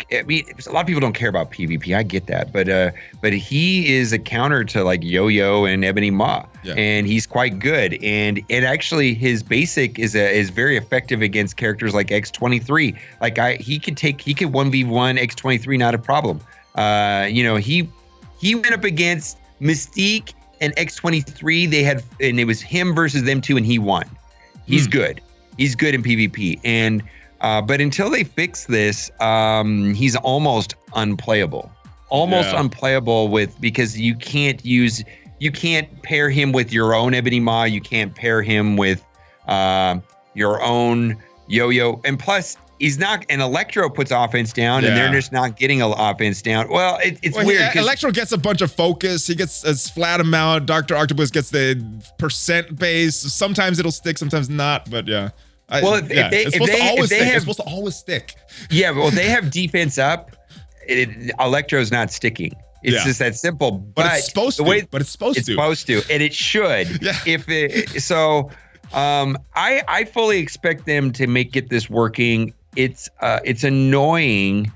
lot of people don't care about PvP. I get that, but he is a counter to like Yo-Yo and Ebony Maw, and he's quite good. And actually, his basic is very effective against characters like X-23. Like he could 1v1 X-23, not a problem. He went up against Mystique and X23, they had, and it was him versus them two, and he won. He's good. He's good in PvP. And but until they fix this, he's almost unplayable. Almost unplayable because you can't pair him with your own Ebony Maw. You can't pair him with your own Yo-Yo. And plus, he's not, and Electro puts offense down, and they're just not getting an offense down. Well, it's weird. Electro gets a bunch of focus. He gets a flat amount. Dr. Octopus gets the percent base. Sometimes it'll stick, sometimes not, but yeah. It's supposed to always stick. Yeah, well, they have defense up. Electro's not sticking. It's just that simple. But it's supposed to. It's supposed to, and it should. Yeah. I fully expect them to get this working. It's annoying.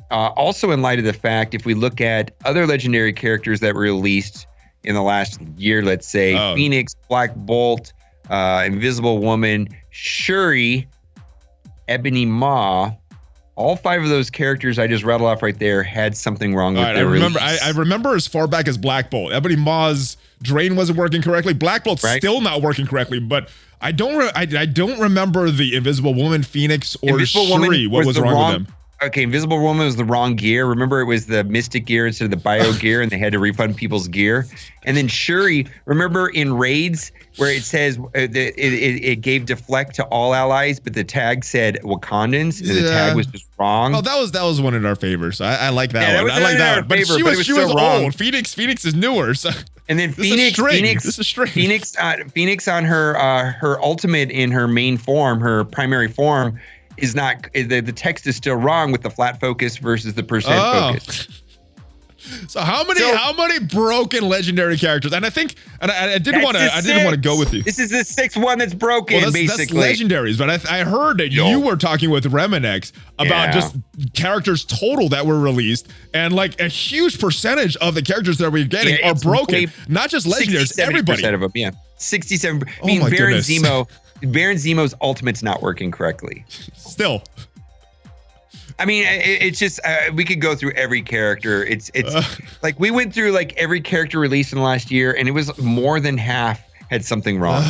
Also, in light of the fact, if we look at other legendary characters that were released in the last year, let's say Phoenix, Black Bolt, Invisible Woman, Shuri, Ebony Maw. All 5 of those characters I just rattled off right there had something wrong with their release. I remember as far back as Black Bolt. Ebony Maw's drain wasn't working correctly. Black Bolt's still not working correctly, but I don't remember the Invisible Woman, Phoenix, or Shuri. What was wrong with them? Okay, Invisible Woman was the wrong gear. Remember, it was the Mystic gear instead of the Bio gear, and they had to refund people's gear. And then Shuri, remember in raids where it says it gave deflect to all allies, but the tag said Wakandans, and the tag was just wrong. Oh, that was one in our favor. So I like that one. I like that one. But she was old. Phoenix is newer. So. And then Phoenix on her ultimate in her main form, her primary form, is not, the text is still wrong with the flat focus versus the percent focus. So how many broken legendary characters? And I think, and I didn't want to go with you. This is the 6th one that's broken, basically. That's legendaries, but I heard that you were talking with Remenex about just characters total that were released, and like a huge percentage of the characters that we're getting are broken. Not just legendaries, everybody. 67% of them, 67. I mean, Baron Zemo's ultimate's not working correctly. Still. I mean, it's just we could go through every character. It's like we went through like every character released in the last year, and it was more than half had something wrong.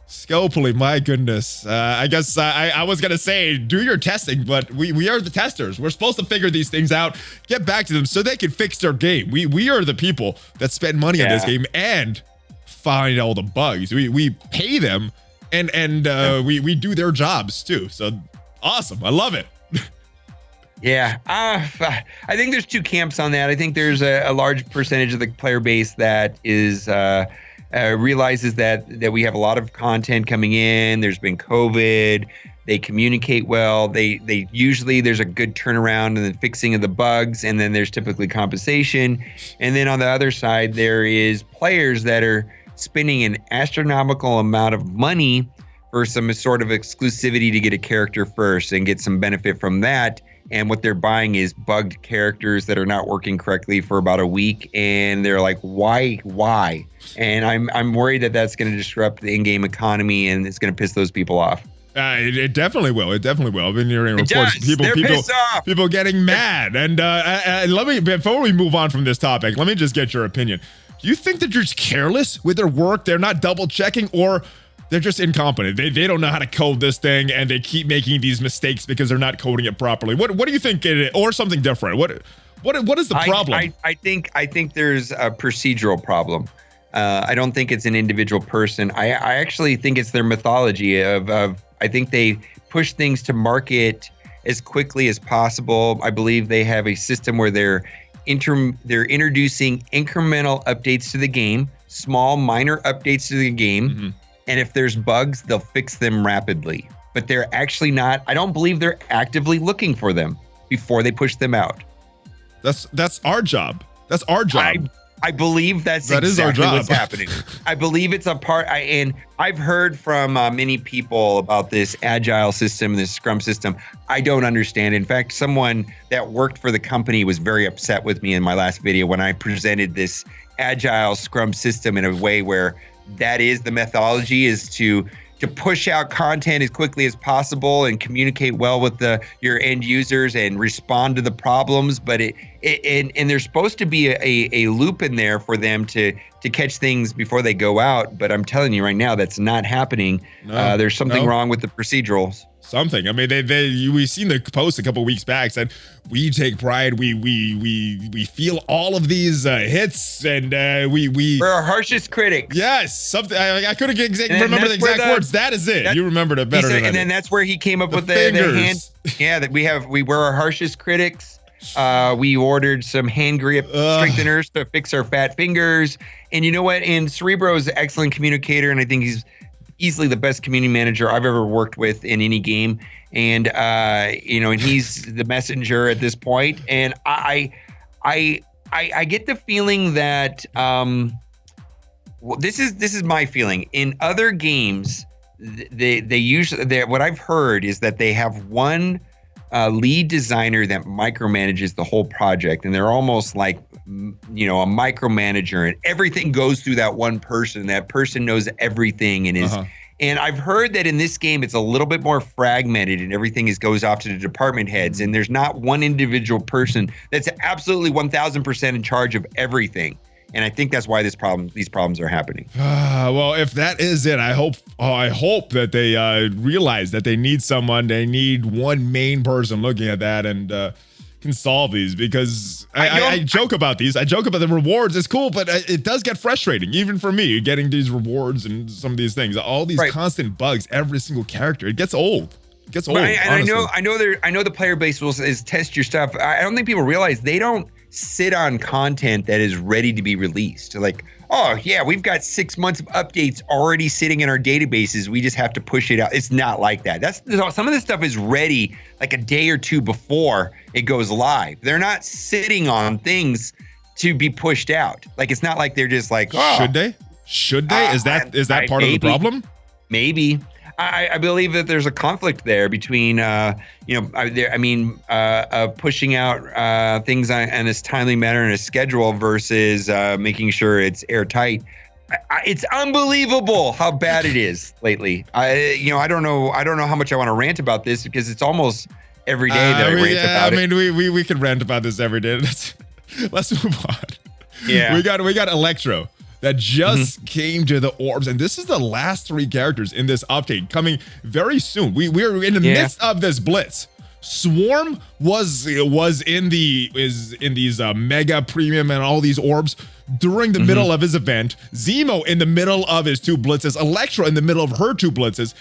Scopely, my goodness. I guess I was gonna say do your testing, but we are the testers. We're supposed to figure these things out, get back to them so they can fix their game. We are the people that spend money on this game and find all the bugs. We pay them and we do their jobs too. So awesome. I love it. Yeah, I think there's 2 camps on that. I think there's a large percentage of the player base that is realizes that we have a lot of content coming in. There's been COVID. They communicate well. They usually there's a good turnaround and the fixing of the bugs, and then there's typically compensation. And then on the other side, there is players that are spending an astronomical amount of money for some sort of exclusivity to get a character first and get some benefit from that. And what they're buying is bugged characters that are not working correctly for about a week, and they're like, why? And I'm worried that that's going to disrupt the in-game economy, and it's going to piss those people off. It definitely will. It definitely will. I've been hearing reports of people getting mad. And let me, before we move on from this topic, let me just get your opinion. Do you think that they're just careless with their work? They're not double checking, or they're just incompetent? They don't know how to code this thing, and they keep making these mistakes because they're not coding it properly. What do you think it is, or something different? What is the problem? I think there's a procedural problem. I don't think it's an individual person. I actually think it's their mythology of I think they push things to market as quickly as possible. I believe they have a system where they're introducing incremental updates to the game, small minor updates to the game. Mm-hmm. And if there's bugs, they'll fix them rapidly. But they're actually not, I don't believe they're actively looking for them before they push them out. That's our job. That's our job. I believe that's exactly what's happening. I believe it's a part, and I've heard from many people about this agile system, this Scrum system. I don't understand. In fact, someone that worked for the company was very upset with me in my last video when I presented this agile Scrum system in a way where that is the methodology, is to to push out content as quickly as possible and communicate well with your end users and respond to the problems. But and there's supposed to be a loop in there for them to catch things before they go out. But I'm telling you right now, that's not happening. There's something wrong with the procedurals. Something. I mean, we've seen the post a couple weeks back said we take pride. We feel all of these hits, and we're our harshest critics. Yes, something. I couldn't remember the exact words. That is it. You remembened it better than I did. And then that's where he came up with the hand. Yeah, that we were our harshest critics. We ordered some hand grip strengtheners to fix our fat fingers. And you know what? And Cerebro is an excellent communicator, and I think he's easily the best community manager I've ever worked with in any game. And and he's the messenger at this point. And I get the feeling that this is my feeling. In other games, they usually what I've heard is that they have one lead designer that micromanages the whole project, and they're almost like a micromanager, and everything goes through that one person. That person knows everything and is and I've heard that in this game it's a little bit more fragmented, and everything goes off to the department heads, and there's not one individual person that's absolutely 1000% in charge of everything. And I think that's why these problems are happening. Well, if that is it, I hope that they realize that they need someone. They need one main person looking at that and can solve these, because I joke about these. I joke about the rewards. It's cool, but it does get frustrating, even for me, getting these rewards and some of these things. All these constant bugs, every single character. It gets old. It gets old. I know the player base is test your stuff. I don't think people realize they don't sit on content that is ready to be released. Like, oh yeah, we've got 6 months of updates already sitting in our databases. We just have to push it out. It's not like that. Some of this stuff is ready like a day or two before it goes live. They're not sitting on things to be pushed out. Like, it's not like they're just like, oh, should they? Is that part of the problem? Maybe. I believe that there's a conflict there between, pushing out things in a timely manner in a schedule versus making sure it's airtight. It's unbelievable how bad it is lately. I don't know how much I want to rant about this, because it's almost every day that I rant about it. I mean, we could rant about this every day. Let's move on. Yeah, we got Electro that just came to the Orbs, and this is the last 3 characters in this update coming very soon. We're in the midst of this Blitz. Swarm was in these mega premium and all these Orbs during the middle of his event. Zemo in the middle of his 2 Blitzes. Electro in the middle of her 2 Blitzes.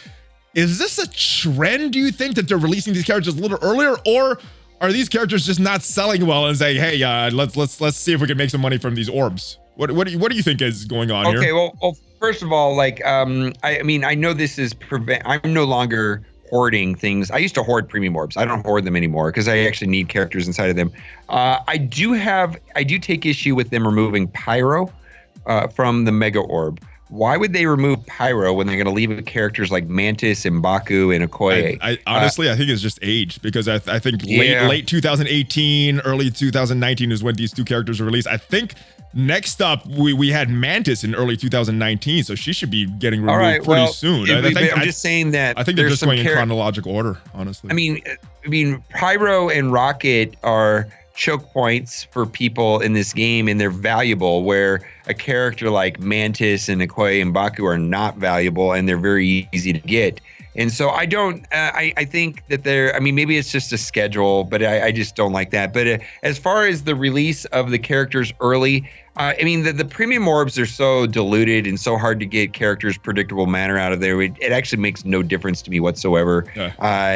Is this a trend, do you think, that they're releasing these characters a little earlier, or are these characters just not selling well and saying, hey, let's see if we can make some money from these Orbs? What do you think is going on here? Okay, well, first of all, like, I know this is I'm no longer hoarding things. I used to hoard premium orbs. I don't hoard them anymore because I actually need characters inside of them. I do take issue with them removing Pyro from the Mega Orb. Why would they remove Pyro when they're going to leave characters like Mantis and Baku and Okoye? I honestly, I think it's just age, because I think late 2018, early 2019 is when these 2 characters were released. I think next up we had Mantis in early 2019, so she should be getting removed pretty soon. I'm just saying that I think they're just going in chronological order, honestly. I mean, Pyro and Rocket are choke points for people in this game, and they're valuable, where a character like Mantis and Okoye and Baku are not valuable, and they're very easy to get. And so I think that maybe it's just a schedule, but I just don't like that. But as far as the release of the characters early, the premium orbs are so diluted and so hard to get characters predictable manner out of there. It actually makes no difference to me whatsoever. Yeah.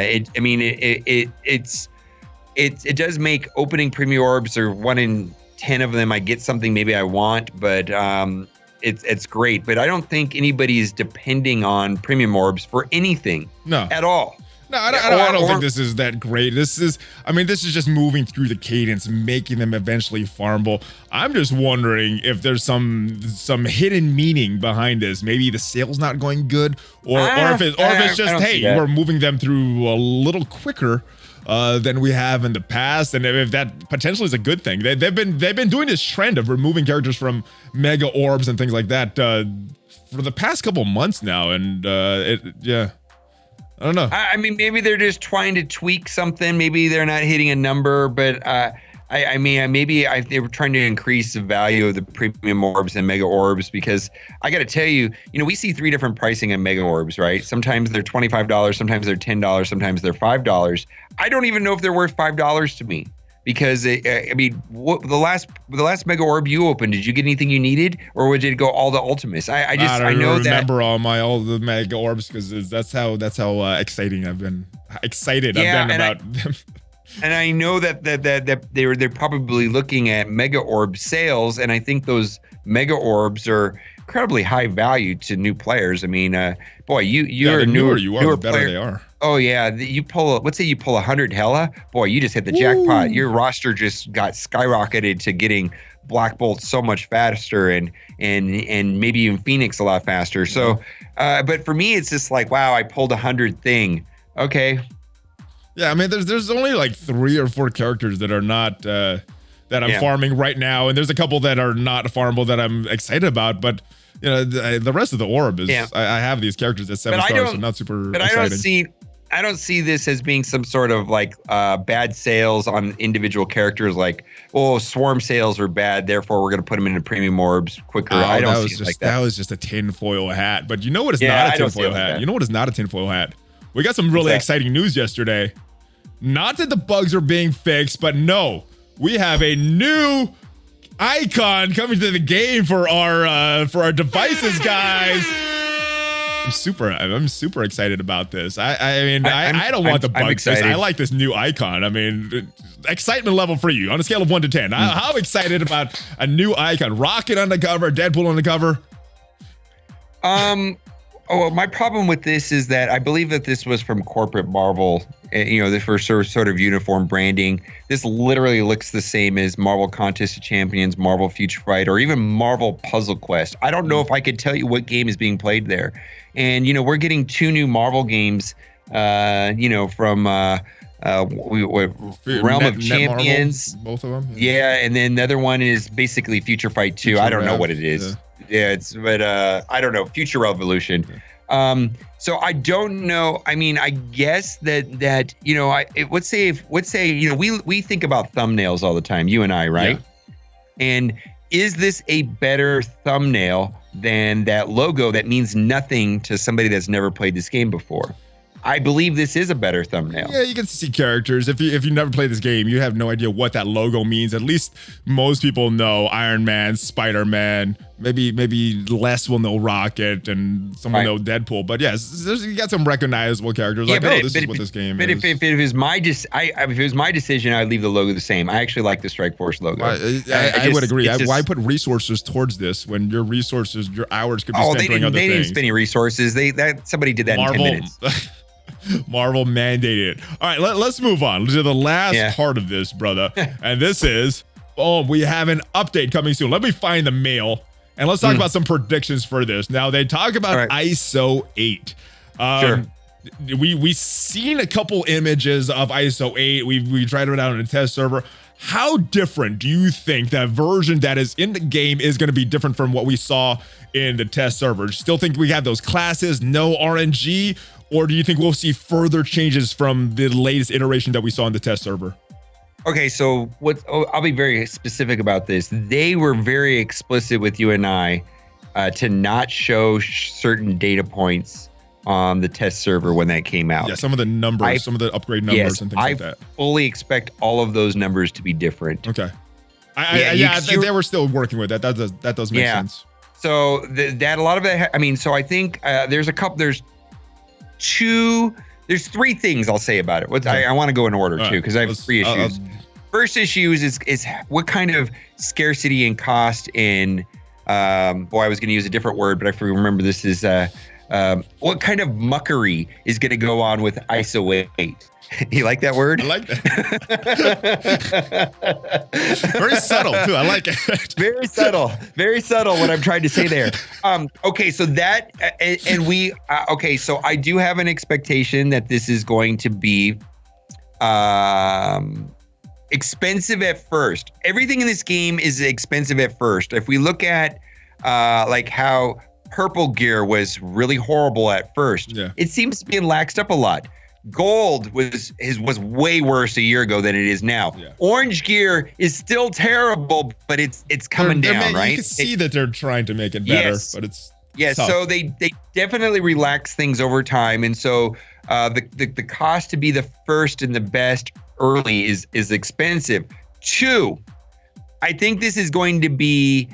It does make opening premium orbs, or 1 in 10 of them I get something maybe I want, but it's great. But I don't think anybody is depending on premium orbs for anything at all. No, I don't think this is that great. This is just moving through the cadence, making them eventually farmable. I'm just wondering if there's some hidden meaning behind this. Maybe the sale's not going good, or if it's just, hey, we're moving them through a little quicker than we have in the past, and if that potentially is a good thing. They've been doing this trend of removing characters from mega orbs and things like that for the past couple months now, and I don't know. I mean, maybe they're just trying to tweak something. Maybe they're not hitting a number, but maybe they were trying to increase the value of the premium orbs and mega orbs, because I got to tell you, we see 3 different pricing in mega orbs, right? Sometimes they're $25, sometimes they're $10, sometimes they're $5. I don't even know if they're worth $5 to me. Because the last mega orb you opened, did you get anything you needed, or did it go all the ultimates? I know that. Remember all the mega orbs, because that's how excited I've been about them. And I know that they're probably looking at mega orb sales, and I think those mega orbs are incredibly high value to new players. I mean, boy, you're a newer the better player. They are. Oh yeah, let's say you pull 100 Hella, boy, you just hit the jackpot. Your roster just got skyrocketed to getting Black Bolt so much faster, and maybe even Phoenix a lot faster. So, but for me, it's just like, wow, I pulled 100 thing. Okay. Yeah, I mean, there's only like 3 or 4 characters that are not that I'm farming right now, and there's a couple that are not farmable that I'm excited about, but. The rest of the orb is. Yeah. I have these characters at 7 stars, so not super. But excited. I don't see this as being some sort of like bad sales on individual characters. Like, swarm sales are bad, therefore we're going to put them into premium orbs quicker. I don't see it like that. That was just a tinfoil hat. But you know what is not a tinfoil hat? You know what is not a tinfoil hat? We got some really exciting news yesterday. Not that the bugs are being fixed, but no, we have a new icon coming to the game for our devices, guys. I'm super excited about this. I don't want the bug fix. I like this new icon. I mean, excitement level for you on a scale of 1 to 10. How excited about a new icon? Rocket on the cover, Deadpool on the cover. My problem with this is that I believe that this was from corporate Marvel. The first sort of uniform branding. This literally looks the same as Marvel Contest of Champions, Marvel Future Fight, or even Marvel Puzzle Quest. I don't know if I could tell you what game is being played there. And we're getting 2 new Marvel games. From Realm of Champions, Marvel, both of them. Yeah, and then the other one is basically Future Fight 2. I don't know what it is. Yeah, I don't know. Future Revolution. Yeah. So I don't know. I mean, I guess that let's say we think about thumbnails all the time, you and I, right? Yeah. And is this a better thumbnail than that logo that means nothing to somebody that's never played this game before? I believe this is a better thumbnail. Yeah, you can see characters. If you never played this game, you have no idea what that logo means. At least most people know Iron Man, Spider-Man. Maybe less will know Rocket, and some will know Deadpool. But yes, you got some recognizable characters. This is what this game is. But if it was my decision, I'd leave the logo the same. I actually like the Strike Force logo. I would agree. Why put resources towards this when your hours could be spent doing other things? They didn't spend any resources. Somebody did that in 10 minutes. Marvel mandated it. All right, let's move on to the last part of this, brother. And this is, we have an update coming soon. Let me find the mail, and let's talk about some predictions for this. Now, they talk about ISO-8. Sure. We've seen a couple images of ISO-8. We tried it out on a test server. How different do you think that version that is in the game is going to be different from what we saw in the test server? Still think we have those classes, no RNG? Or do you think we'll see further changes from the latest iteration that we saw in the test server? Okay, so I'll be very specific about this. They were very explicit with you and I to not show certain data points on the test server when that came out. Yeah, some of the numbers, some of the upgrade numbers and things like that. I fully expect all of those numbers to be different. Okay. I think they were still working with that. That does make sense. So that a lot of it, so I think there's 3 things I'll say about it. I want to go in order too, because I have 3 issues. First issue is what kind of scarcity and cost in, I was going to use a different word, but I remember this is what kind of muckery is going to go on with ISO-8? You like that word? I like that. Very subtle too. I like it. Very subtle. Very subtle. What I'm trying to say there. Okay, so that and we. Okay, so I do have an expectation that this is going to be expensive at first. Everything in this game is expensive at first. If we look at like how purple gear was really horrible at first, it seems to be laxed up a lot. Gold was way worse a year ago than it is now. Orange gear is still terrible, but it's coming down, right? You can see that they're trying to make it better, but it's tough. So they definitely relax things over time, and so the cost to be the first and the best early is expensive. 2, I think this is going to be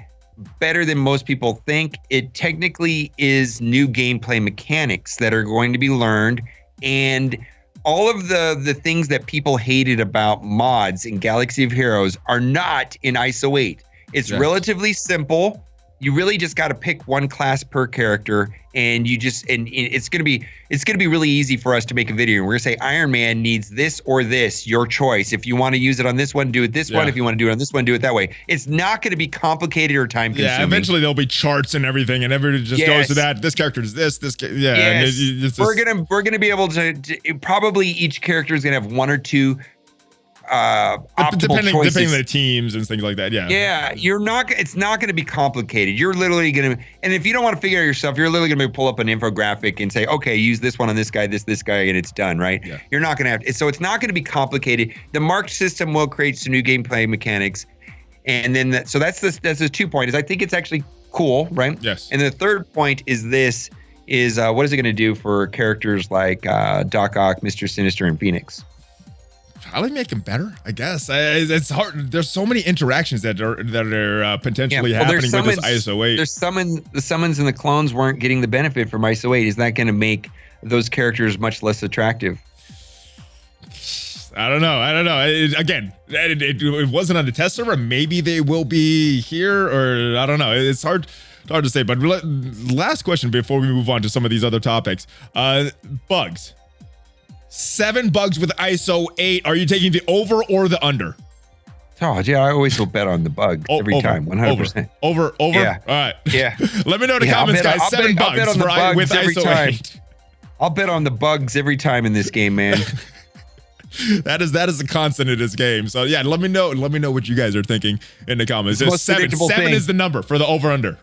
better than most people think. It technically is new gameplay mechanics that are going to be learned. And all of the things that people hated about mods in Galaxy of Heroes are not in ISO-8. It's relatively simple. You really just got to pick one class per character, and it's gonna be really easy for us to make a video. We're gonna say Iron Man needs this or this, your choice. If you want to use it on this one, do it this one. If you want to do it on this one, do it that way. It's not gonna be complicated or time consuming. Yeah, eventually there'll be charts and everything, and everybody just goes to that. This character is this. We're gonna be able to probably each character is gonna have 1 or 2 depending choices. on the teams and things like that. It's not going to be complicated. You're literally going to, and if you don't want to figure it out yourself, you're literally going to pull up an infographic and say, okay, use this one on this guy, this guy, and it's done, right? You're not going to have to, so it's not going to be complicated. The marked system will create some new gameplay mechanics, and then so that's the 2 point. Is I think it's actually cool, right? Yes. And the third point is what is it going to do for characters like Doc Ock, Mr. Sinister, and Phoenix? Probably make them better, I guess. It's hard. There's so many interactions that are potentially happening with this ISO-8. The summons and the clones weren't getting the benefit from ISO-8. Is that going to make those characters much less attractive? I don't know. It wasn't on the test server. Maybe they will be here, or I don't know. It's hard to say. But last question before we move on to some of these other topics. Bugs. 7 bugs with ISO-8. Are you taking the over or the under? Oh, yeah, I always will bet on the bug every time, 100%. Over? Yeah. All right. Yeah. Let me know in the comments, guys. 7 bugs with ISO-8. I'll bet on the bugs every time in this game, man. That is a constant in this game. So yeah, let me know what you guys are thinking in the comments. Most 7 is the number for the over-under.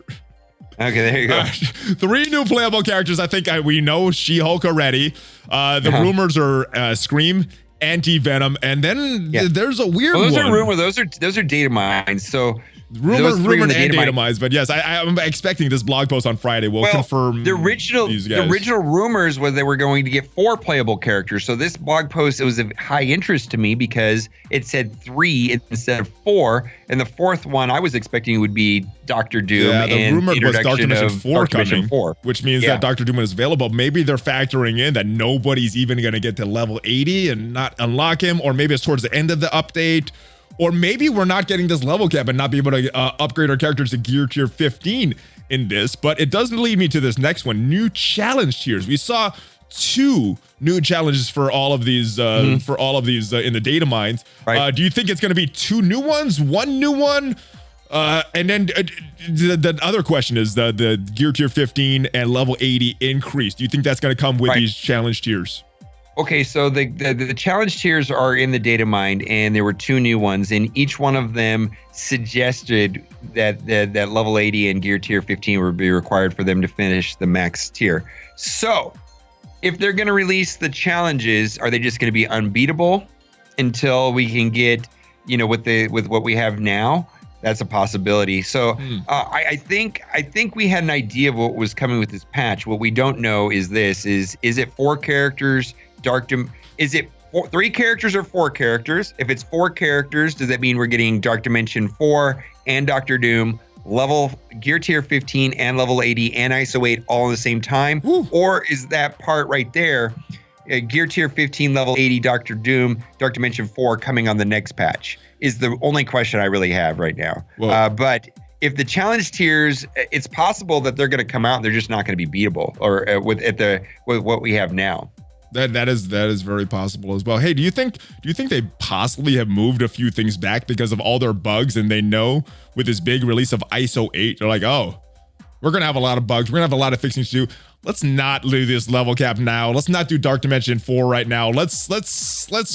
Okay, there you go. 3 new playable characters. I think we know She-Hulk already. The rumors are Scream, Anti-Venom, and then there's a weird one. Those are data mines. So rumored and data mines, but yes, I'm expecting this blog post on Friday will confirm the original rumors was they were going to get 4 playable characters. So this blog post, it was of high interest to me because it said 3 instead of 4, and the 4th one I was expecting would be Dr. Doom. Yeah, the rumor was Dark Dimension 4 coming, 4. which means that Dr. Doom is available. Maybe they're factoring in that nobody's even going to get to level 80 and not unlock him, or maybe it's towards the end of the update. Or maybe we're not getting this level cap and not be able to upgrade our characters to gear tier 15 in this. But it does lead me to this next one, new challenge tiers. We saw 2 new challenges for all of these in the data mines. Right. Do you think it's going to be 2 new ones, 1 new one? And then the other question is the gear tier 15 and level 80 increase. Do you think that's going to come with these challenge tiers? Okay, so the challenge tiers are in the data mine, and there were 2 new ones, and each one of them suggested that level 80 and gear tier 15 would be required for them to finish the max tier. So, if they're going to release the challenges, are they just going to be unbeatable until we can get, with what we have now? That's a possibility. So I think we had an idea of what was coming with this patch. What we don't know is is it 4 characters? Is it 3 characters or 4 characters? If it's 4 characters, does that mean we're getting Dark Dimension 4 and Dr. Doom, level gear tier 15 and level 80 and ISO-8 all at the same time? Woo. Or is that part right there, gear tier 15, level 80, Dr. Doom, Dark Dimension 4 coming on the next patch? Is the only question I really have right now. But if the challenge tiers, it's possible that they're going to come out and they're just not going to be beatable, or with what we have now. That is very possible as well. Hey, do you think they possibly have moved a few things back because of all their bugs, and they know with this big release of ISO-8, they're like, oh, we're gonna have a lot of bugs, we're gonna have a lot of fixing to do. Let's not do this level cap now. Let's not do Dark Dimension 4 right now. Let's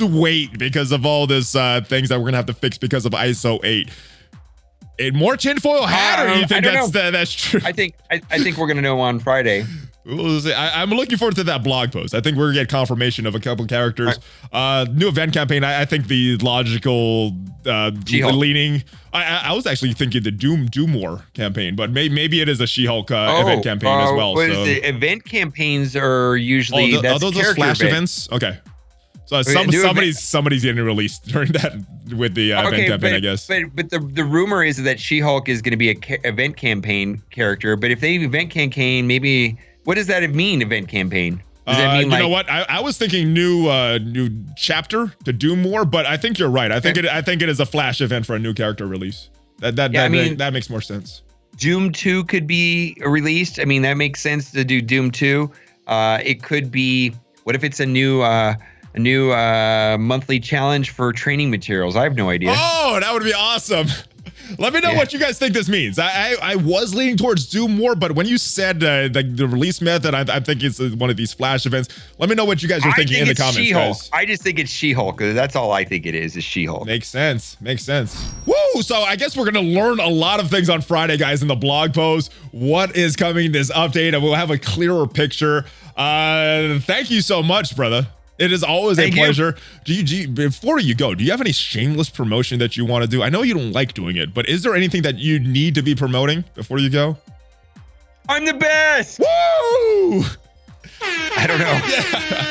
wait because of all this things that we're gonna have to fix because of ISO-8. And more tinfoil hat, or you think that's true? I think we're gonna know on Friday. We'll see. I'm looking forward to that blog post. I think we're gonna get confirmation of a couple characters. New event campaign. I think the logical leaning. I was actually thinking the Doomor campaign, but maybe it is a She-Hulk event campaign as well. So the event campaigns are usually are those flash events? Okay. So somebody's getting released during that with the event campaign, I guess. But the rumor is that She-Hulk is going to be a event campaign character. But if they event campaign, maybe what does that mean? Event campaign? Does that mean you know what? I was thinking new chapter to Doomor, but I think you're right. I think it is a flash event for a new character release. That makes more sense. Doom 2 could be released. I mean, that makes sense to do Doom 2. It could be. What if it's a new monthly challenge for training materials? I have no idea. Oh, that would be awesome. Let me know what you guys think this means. I was leaning towards Doom more, but when you said the release method, I think it's one of these flash events. Let me know what you guys are thinking in the comments, guys. I just think it's She-Hulk. That's all I think it is She-Hulk. Makes sense. Woo! So I guess we're going to learn a lot of things on Friday, guys, in the blog post. What is coming in this update, and we'll have a clearer picture. Thank you so much, brother. It is always a pleasure. Before you go, do you have any shameless promotion that you want to do? I know you don't like doing it, but is there anything that you need to be promoting before you go? I'm the best. Woo! I don't know. Yeah.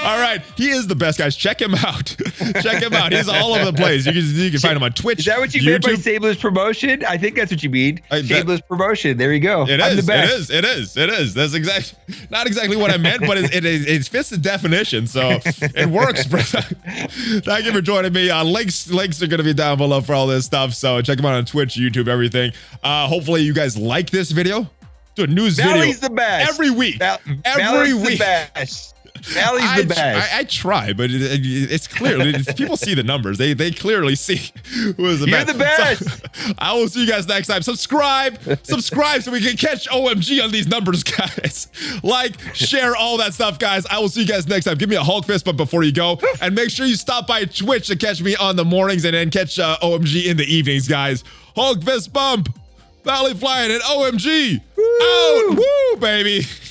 All right, he is the best, guys. Check him out. Check him out. He's all over the place. You can find him on Twitch. Is that what you meant by shameless promotion? I think that's what you mean. Shameless promotion. There you go. I'm the best. It is. That's not exactly what I meant, but it fits the definition, so it works, bro. Thank you for joining me. Links are going to be down below for all this stuff, so check him out on Twitch, YouTube, everything. Hopefully you guys like this video. Do a news Valley's the best. Every week. Every week. The best. Valley's the best. I try, but it's clear. People see the numbers. They clearly see who is the best. You're the best. So, I will see you guys next time. Subscribe so we can catch OMG on these numbers, guys. Like, share, all that stuff, guys. I will see you guys next time. Give me a Hulk fist bump before you go, and make sure you stop by Twitch to catch me on the mornings and then catch OMG in the evenings, guys. Hulk fist bump, ValleyFlyin, and OMG. Woo! Out, woo, baby.